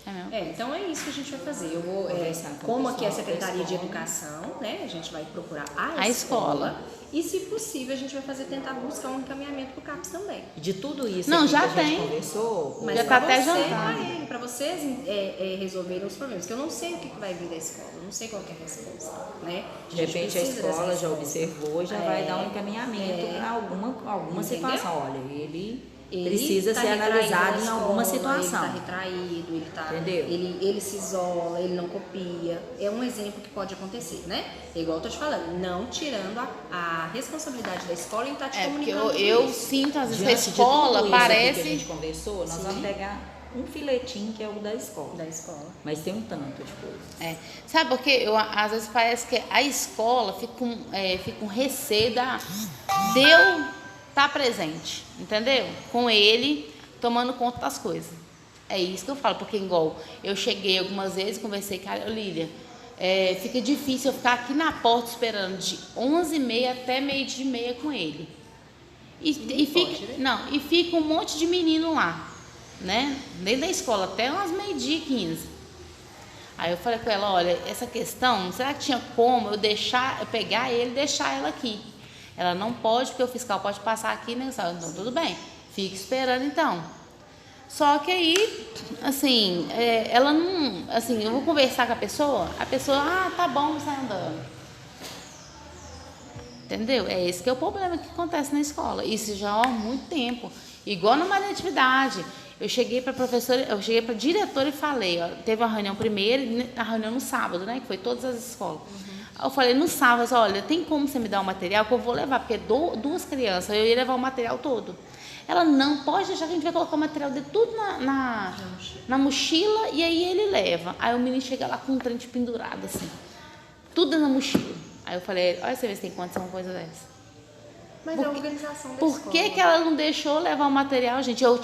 É mesmo. Então é isso que a gente vai fazer. Eu vou, Conversar com o como aqui é a pessoal da Secretaria de escola. Educação, né? A gente vai procurar A a escola. E se possível, a gente vai tentar buscar um encaminhamento pro CAPS também. De tudo isso Não, aqui já que a gente tem. conversou, Mas Já pra tá até você e jantado. pra ele, pra vocês resolverem os problemas. Que eu não sei o que vai vir da escola, eu não sei qual que é a resposta, né? de repente a precisa escola dessa já resposta. observou e já vai dar um encaminhamento para alguma Entendeu? situação. Olha, ele Ele precisa tá ser retraído analisado na em alguma escola, situação. Ele tá retraído, Entendeu? ele se isola, ele não copia. É um exemplo que pode acontecer, né? É igual eu tô te falando, não tirando a responsabilidade da escola em estar te É, porque comunicando eu tudo isso. sinto, às vezes, que a Diante de escola tudo isso aqui que a parece. gente conversou, nós vamos pegar um filetinho que é o da escola. Da escola. Mas tem um tanto de coisa. É. Sabe por quê? Às vezes parece que a escola fica com receio de eu estar presente, entendeu? Com ele, tomando conta das coisas. É isso que eu falo, porque igual eu cheguei algumas vezes, conversei com a Lília, fica difícil eu ficar aqui na porta esperando de 11h30 até 12h30 com ele. E fica um monte de menino lá, né? Desde a escola até umas 12h15. Aí eu falei com ela, olha, essa questão, será que tinha como eu pegar ele e deixar ela aqui? Ela não pode, porque o fiscal pode passar aqui, né? Então, tudo bem, fica esperando então. Só que aí, assim, ela não, assim, eu vou conversar com a pessoa, tá bom, sai andando. Entendeu? É esse que é o problema que acontece na escola. Isso já há muito tempo. Igual numa atividade. Eu cheguei para a diretora e falei, ó, teve uma reunião primeiro, a reunião no sábado, né? Que foi todas as escolas. Eu falei, no sábado, olha, tem como você me dar o material que eu vou levar, porque duas crianças, eu ia levar o material todo. Ela, não, pode deixar que a gente vai colocar o material de tudo na mochila e aí ele leva. Aí o menino chega lá com um trem pendurado, assim, tudo na mochila. Aí eu falei, olha, você vê se tem condição uma coisa dessa. Mas é a organização da Por escola. que ela não deixou levar o material, gente? Eu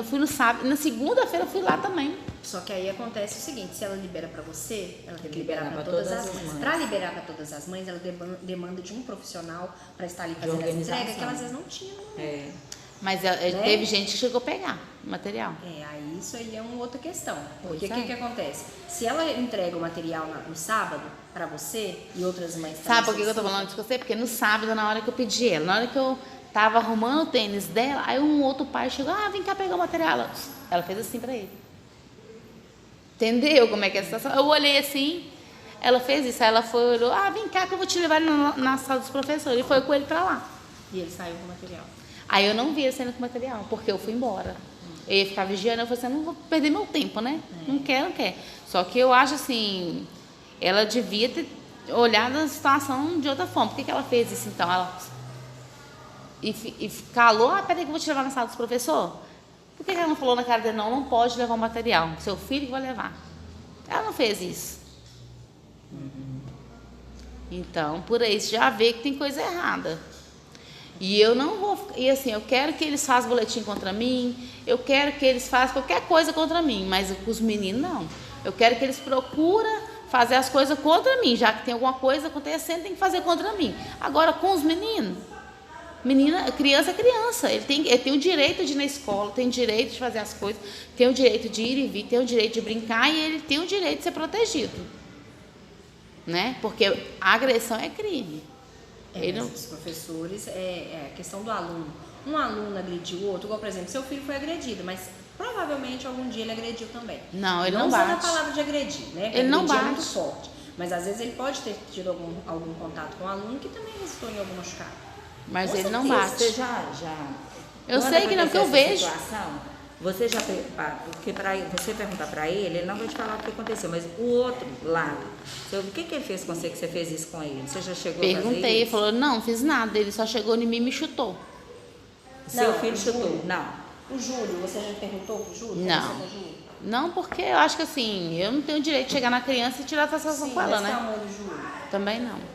fui no sábado, na segunda-feira eu fui lá também. Só que aí acontece o seguinte, se ela libera pra você, ela tem que liberar para todas as mães. Para liberar para todas as mães, ela demanda de um profissional para estar ali fazendo as organização. entregas, que ela às vezes não tinha. Mas teve gente que chegou a pegar o material. Aí isso aí é uma outra questão. Porque o Pois é. que acontece? Se ela entrega o material no sábado para você e outras mães também Sabe por que eu tô falando isso com você? Porque no sábado, na hora que eu pedi ela, na hora que eu tava arrumando o tênis dela, aí um outro pai chegou, vem cá pegar o material. Ela fez assim pra ele. Entendeu como é que é a situação? Eu olhei assim, ela fez isso, aí ela foi, olhou, vem cá que eu vou te levar na sala dos professores. E foi com ele pra lá. E ele saiu com o material. Aí eu não vi ele saindo com o material, porque eu fui embora. Eu ia ficar vigiando, eu falei assim, não vou perder meu tempo, né? Não quer. Só que eu acho assim, ela devia ter olhado a situação de outra forma. Por que ela fez isso então? Ela e calou, peraí que eu vou te levar na sala dos professores. Por que ela não falou na cara dele, não pode levar o material, seu filho que vai levar. Ela não fez isso. Então, por aí, você já vê que tem coisa errada. E eu não vou... E assim, eu quero que eles façam boletim contra mim, eu quero que eles façam qualquer coisa contra mim, mas com os meninos, não. Eu quero que eles procurem fazer as coisas contra mim, já que tem alguma coisa acontecendo, tem que fazer contra mim. Agora, com os meninos, criança é criança, ele tem o direito de ir na escola, tem o direito de fazer as coisas, tem o direito de ir e vir, tem o direito de brincar e ele tem o direito de ser protegido. Né? Porque a agressão é crime. Os professores, é a questão do aluno um aluno agrediu o outro, igual, por exemplo, seu filho foi agredido, mas provavelmente algum dia ele agrediu também. Não, ele não usando bate. a palavra de agredir, né? Ele não Agredir é bate. muito forte. Mas às vezes ele pode ter tido algum contato com o aluno que também resultou em algum machucado. Mas Com ele não certeza. bate. Você já Eu quando sei que não, porque eu aconteceu vejo. essa situação, você já porque para você perguntar para ele não vai te falar o que aconteceu, mas o outro lado, o que ele fez com você que você fez isso com ele? Você já chegou a fazer Perguntei, ele isso? falou, não fiz nada. Ele só chegou em mim e me chutou. Seu Não, filho o chutou? Júlio. Não. O Júlio, você já perguntou pro Júlio? Não. Conversou com o Júlio? Não, porque eu acho que assim, eu não tenho direito de chegar na criança e tirar a satisfação Sim, com ela, mas né? tamanho do Júlio? Também não.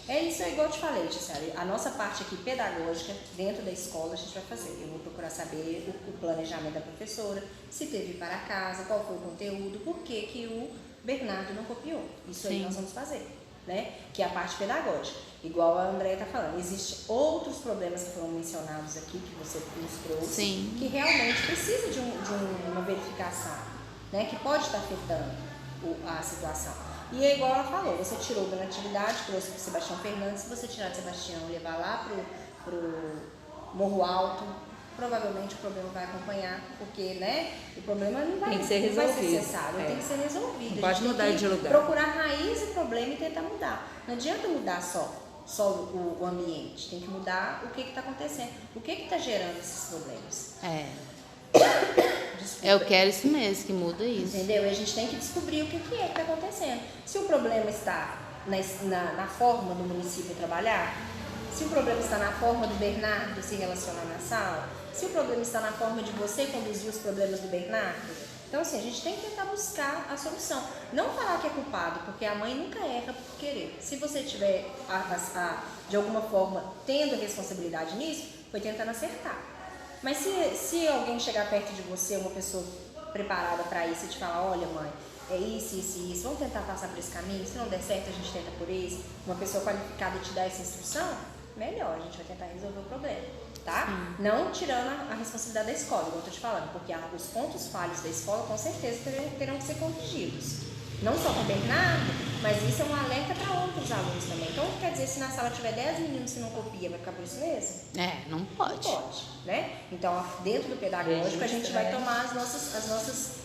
É isso, é igual eu te falei, Gisele. A nossa parte aqui pedagógica, dentro da escola, a gente vai fazer. Eu vou procurar saber o planejamento da professora, se teve para casa, qual foi o conteúdo, por que que o Bernardo não copiou. Isso aí Sim. nós vamos fazer, né? Que é a parte pedagógica. Igual a Andréia está falando, existem outros problemas que foram mencionados aqui, que você nos trouxe, Sim. que realmente precisa de uma verificação, né? Que pode estar afetando a situação. E é igual ela falou, você tirou da atividade, trouxe para o Sebastião Fernandes, se você tirar do Sebastião e levar lá pro Morro Alto, provavelmente o problema vai acompanhar, porque, né, o problema não vai, Tem que ser não vai ser resolvido. cessado, É. tem que ser resolvido. Não A pode gente mudar tem de que lugar. procurar a raiz do problema e tentar mudar. Não adianta mudar só o ambiente, tem que mudar o que está acontecendo, o que está gerando esses problemas. É. Desculpa. Eu quero isso mesmo, que muda isso. Entendeu? E a gente tem que descobrir o que é que está acontecendo. Se o problema está na forma do município trabalhar, se o problema está na forma do Bernardo se relacionar na sala, se o problema está na forma de você conduzir os problemas do Bernardo. Então, assim, a gente tem que tentar buscar a solução. Não falar que é culpado, porque a mãe nunca erra por querer. Se você tiver, de alguma forma, tendo responsabilidade nisso, foi tentando acertar. Mas se alguém chegar perto de você, uma pessoa preparada para isso, e te falar, olha mãe, é isso, vamos tentar passar por esse caminho, se não der certo a gente tenta por esse, uma pessoa qualificada te dar essa instrução, melhor, a gente vai tentar resolver o problema, tá? Sim. Não tirando a responsabilidade da escola, igual eu tô te falando, porque os pontos falhos da escola com certeza terão que ser corrigidos. Não só com o Bernardo, mas isso é um alerta para outros alunos também. Então, quer dizer, se na sala tiver 10 meninos que não copia, vai ficar por isso mesmo? É, não pode. Não pode, né? Então, dentro do pedagógico, a gente vai tomar as nossas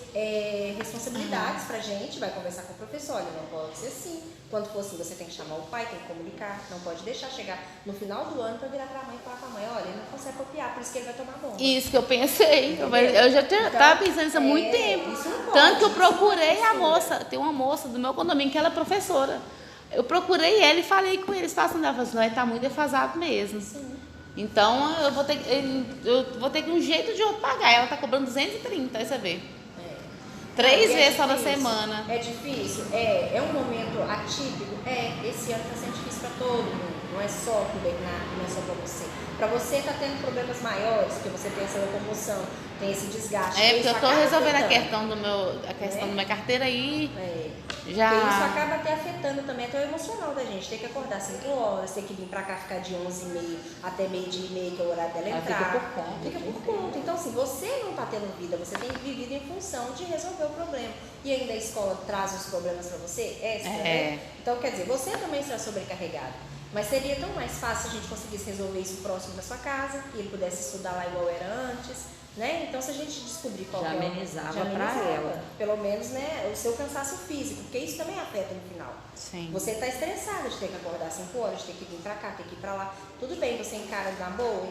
responsabilidades pra gente, vai conversar com o professor, olha, não pode ser assim. Quando for assim, você tem que chamar o pai, tem que comunicar, não pode deixar chegar no final do ano pra virar pra mãe e falar pra mãe, olha, ele não consegue copiar, por isso que ele vai tomar bomba. Isso que eu pensei. Eu já estava pensando isso há muito tempo. Isso não pode, Tanto que eu isso não procurei pode a ser. moça, tem uma moça do meu condomínio que ela é professora. Eu procurei ela e falei com eles, passando ela, falou assim, não, ele tá muito defasado mesmo. Sim. Então eu vou ter que um jeito de outro pagar. Ela tá cobrando 230, aí você vê. 3 vezes só na difícil. semana. É difícil? É um momento atípico? Esse ano está sendo difícil para todo mundo. Não é só para o Bernardo, não é só para você. Para você está tendo problemas maiores, porque você tem essa locomoção, tem esse desgaste. É, porque eu isso tô acaba resolvendo a afetando. questão da minha carteira aí. Porque isso Já. acaba até afetando também até o emocional da gente. Tem que acordar 5 horas, tem que vir pra cá ficar de 11h30 até meio-dia e meio, que é o horário dela Ela entrar. fica por conta. Fica por conta. Então, assim, você não tá tendo vida, você tem vivido em função de resolver o problema. E ainda a escola traz os problemas pra você, extra, né? Então, quer dizer, você também está sobrecarregado. Mas seria tão mais fácil se a gente conseguisse resolver isso próximo da sua casa, e ele pudesse estudar lá igual era antes, né? Então, se a gente descobrir qual Já que é amenizava já pra ela. pelo menos, né, o seu cansaço físico, porque isso também afeta no final. Sim. Você está estressada de ter que acordar 5 horas, de ter que vir para cá, ter que ir para lá. Tudo bem, você encara na boa,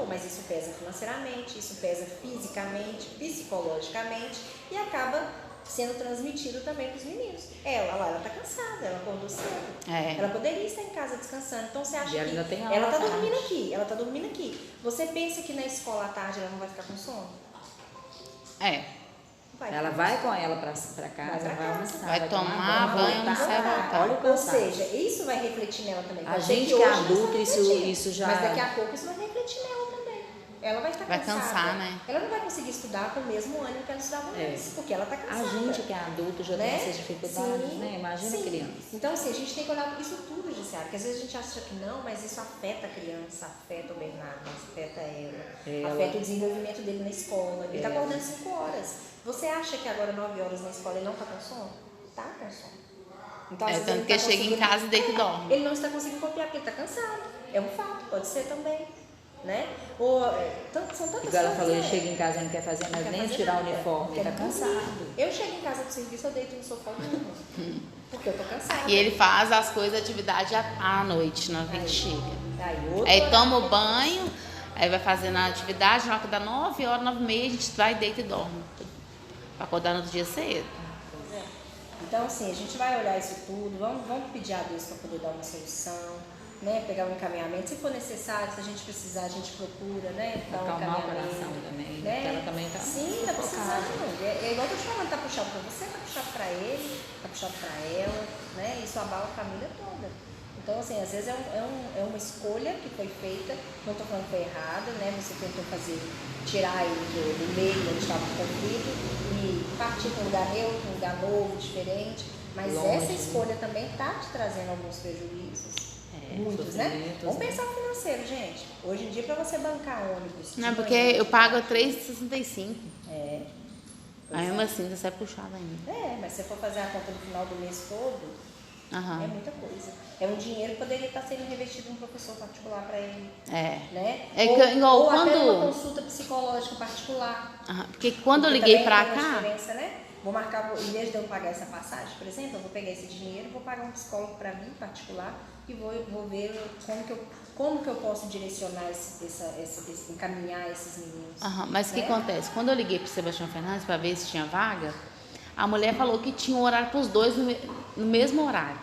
mas isso pesa financeiramente, isso pesa fisicamente, psicologicamente e acaba sendo transmitido também para os meninos. Ela tá cansada, ela acordou cedo. É. Ela poderia estar em casa descansando. Então você acha E ela que ainda tem aula ela à tá tarde. dormindo aqui. Você pensa que na escola à tarde ela não vai ficar com sono? É. Ela vai com ela pra casa, Vai pra vai casa. almoçar, Vai tomar banho, banho, voltar. almoçar e voltar. Olha o Ou cansaço. seja, isso vai refletir nela também. A Pode ser gente que é hoje não adulto, está refletindo, isso já... Mas daqui a pouco isso vai refletir nela também. Ela vai estar Vai cansada. cansar, né? Ela não vai conseguir estudar com o mesmo ânimo que ela estudava antes, porque ela está cansada. A gente que é adulto já tem né? essas dificuldades, Sim, né? Imagina sim. a criança. Então, assim, a gente tem que olhar isso tudo, Gisele, porque às vezes a gente acha que não, mas isso afeta a criança, afeta o Bernardo, afeta ela. Afeta o desenvolvimento dele na escola. Ele está acordando 5 horas. Você acha que agora 9 horas na escola ele não está com sono? Tá com sono. Então, às vezes, Tanto ele que tá ele chega em conseguindo- casa e deita e dorme. Ele não está conseguindo copiar porque ele está cansado. É um fato, pode ser também. Né? Ou, são tantas Igual ela coisas, falou, ele né? chega em casa e não quer fazer mais Não quer nem fazer tirar o nada. uniforme, ele Quer tá dormir. cansado. Eu chego em casa do serviço, eu deito no sofá e durmo. Porque eu tô cansada. E ele faz as coisas, atividade à noite, na hora que a gente chega. Aí, outro Aí horário toma o que- banho, aí vai fazendo a atividade, na hora que dá 9 horas, 9h30, a gente vai, deita e dorme. Pra acordar no outro dia cedo. Pois é. Então, assim, a gente vai olhar isso tudo, vamos pedir a Deus para poder dar uma solução, né? Pegar um encaminhamento. Se for necessário, se a gente precisar, a gente procura, né? Dar um Acalmar o encaminhamento. coração também, Né? porque ela também tá Sim, tá precisando. É igual eu tô te falando, tá puxado para você, tá puxado para ele, tá puxado para ela, né? Isso abala a família toda. Então, assim, às vezes é uma escolha que foi feita, não estou falando que foi errada, né? Você tentou tirar ele do meio onde estava o conflito e partir para um lugar neutro, um lugar novo, diferente. Mas Longe, essa né? escolha também está te trazendo alguns prejuízos. Muitos, né? sofrimentos, Vamos né? pensar o financeiro, gente. Hoje em dia, para você bancar ônibus. de Não, porque manhã, eu pago R$3,65. É. Pois Aí mesmo é. assim, você é puxado ainda. Mas se você for fazer a conta no final do mês todo, é Aham. muita coisa. É um dinheiro que poderia estar sendo reinvestido em um professor particular para ele. É. Né? É ou, que, igual, ou até quando- uma consulta psicológica particular. Aham. Porque quando eu Porque liguei também pra tem uma cá, diferença, né? Vou marcar, em vez de eu pagar essa passagem, por exemplo, eu vou pegar esse dinheiro, vou pagar um psicólogo para mim, particular, e vou ver como que eu posso direcionar encaminhar esses meninos. aham, mas o que né? acontece? Quando eu liguei pro Sebastião Fernandes pra ver se tinha vaga, a mulher falou que tinha um horário pros dois no mesmo horário.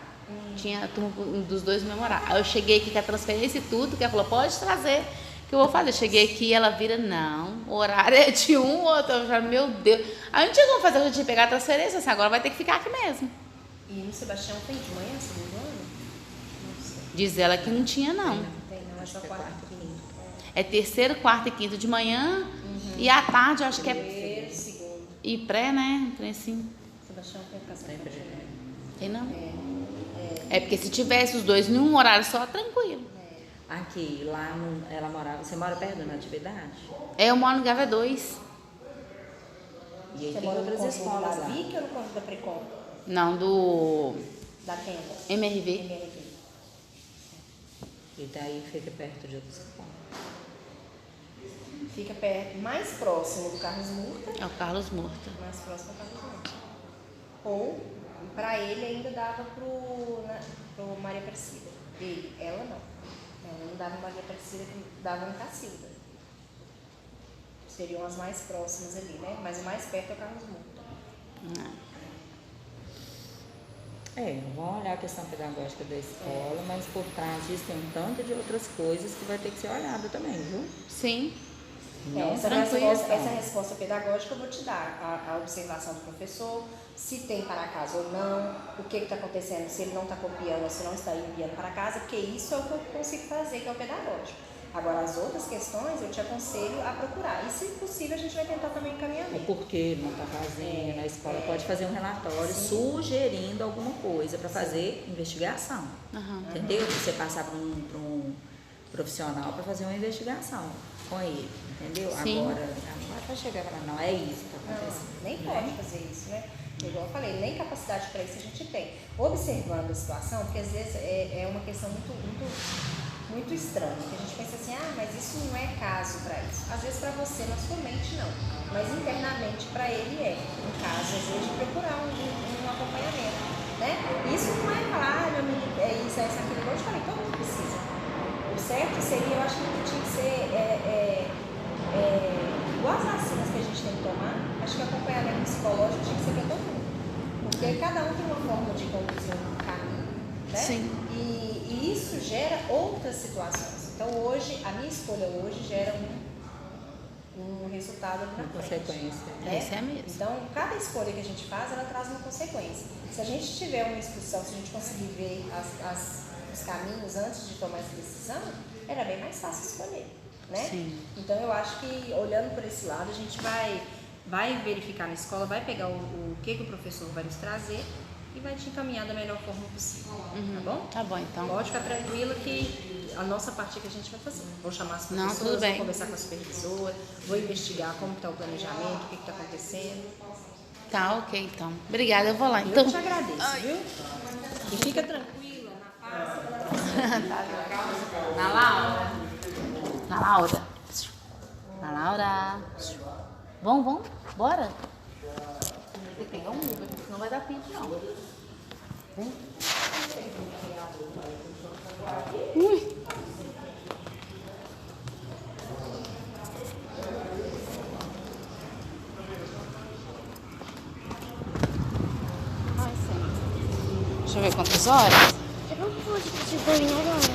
Tinha turma dos dois no mesmo horário. Aí eu cheguei aqui com a transferência e tudo, que ela falou, pode trazer, que eu vou fazer. Cheguei aqui e ela vira, não, o horário é de um, outro. Eu falei, meu Deus. Aí não tinha como fazer, eu já tinha que pegar a transferência, assim, agora vai ter que ficar aqui mesmo. E no Sebastião tem de manhã, se não me engano? Não sei. Diz ela que não tinha, não. Tem, não, é só quarta e quinta. É terceiro, quarto e quinto de manhã, e à tarde eu acho que é Primeiro, segundo. e pré, né? Pré, sim. Sebastião tem educação Tem infantil. Tem não? É, É porque se tivesse os dois em um horário só, tranquilo. Aqui, lá ela morava. Você mora perto da Natividade? Eu moro no Gávea 2. E aí Você tem mora no outras conjunto escolas da lá. VIC ou no conjunto da Precom? Não, do Da tenda? MRV. MRV. E daí fica perto de outras escolas. Fica perto, mais próximo do Carlos Murta, É o Carlos Morta. mais próximo do Carlos Murta. Ou, para ele ainda dava pro Maria Aparecida. Ele, ela não. Ela não dava Maria Aparecida, dava no Cacilda. Seriam as mais próximas ali, né? Mas o mais perto é o Carlos Murta. Vamos olhar a questão pedagógica da escola, mas por trás disso tem um tanto de outras coisas que vai ter que ser olhada também, viu? Sim. Não Essa tranquilo, resposta pedagógica eu vou te dar, a observação do professor, se tem para casa ou não, o que está acontecendo, se ele não está copiando ou se não está enviando para casa, porque isso é o que eu consigo fazer, que é o pedagógico. Agora, as outras questões eu te aconselho a procurar. E, se possível, a gente vai tentar também O encaminhamento. porquê não está fazendo, a escola pode fazer um relatório sugerindo alguma coisa para fazer investigação. Aham. Entendeu? Você passar para um profissional para fazer uma investigação com ele, entendeu? Sim. Agora, não vai chegar para não, é isso que está acontecendo. Nem pode fazer isso, né? Igual eu falei, nem capacidade para isso a gente tem. Observando a situação, porque às vezes é uma questão muito estranha, que a gente pensa assim, mas isso não é caso para isso. Às vezes para você, na sua mente, não. Mas internamente para ele é um caso, às vezes, de procurar um acompanhamento, né? Isso não é falar, meu menino, é isso, é isso, aquilo. Igual eu te falei, todo mundo precisa. O certo seria, eu acho que tinha que ser igual as vacinas que a gente tem que tomar, acho que o acompanhamento psicológico tinha que ser para todo mundo. Porque cada um tem uma forma de conduzir um caminho, né? Sim. E isso gera outras situações. Então hoje, a minha escolha hoje gera um resultado na Uma frente, consequência. né? Isso é mesmo. Então, cada escolha que a gente faz, ela traz uma consequência. Se a gente tiver uma instrução, se a gente conseguir ver os caminhos antes de tomar essa decisão, era bem mais fácil escolher, né? Sim. Então, eu acho que, olhando por esse lado, a gente vai verificar na escola, vai pegar o que o professor vai nos trazer e vai te encaminhar da melhor forma possível, tá bom? Tá bom, então. Pode ficar tranquila que a nossa parte que a gente vai fazer. Vou chamar as Não, professoras, tudo bem. vou conversar com a supervisora, vou investigar como está o planejamento, o que está acontecendo. Tá, ok, então. Obrigada, eu vou lá. Eu Então, te agradeço, viu? E fica tranquila, na paz. Na Laura. Na Laura. Na Laura. Vamos, bora. Tem que pegar um Uber, senão vai dar tempo não. Vem. Ui. Deixa eu ver quantas horas. Eu não pude pedir banho agora.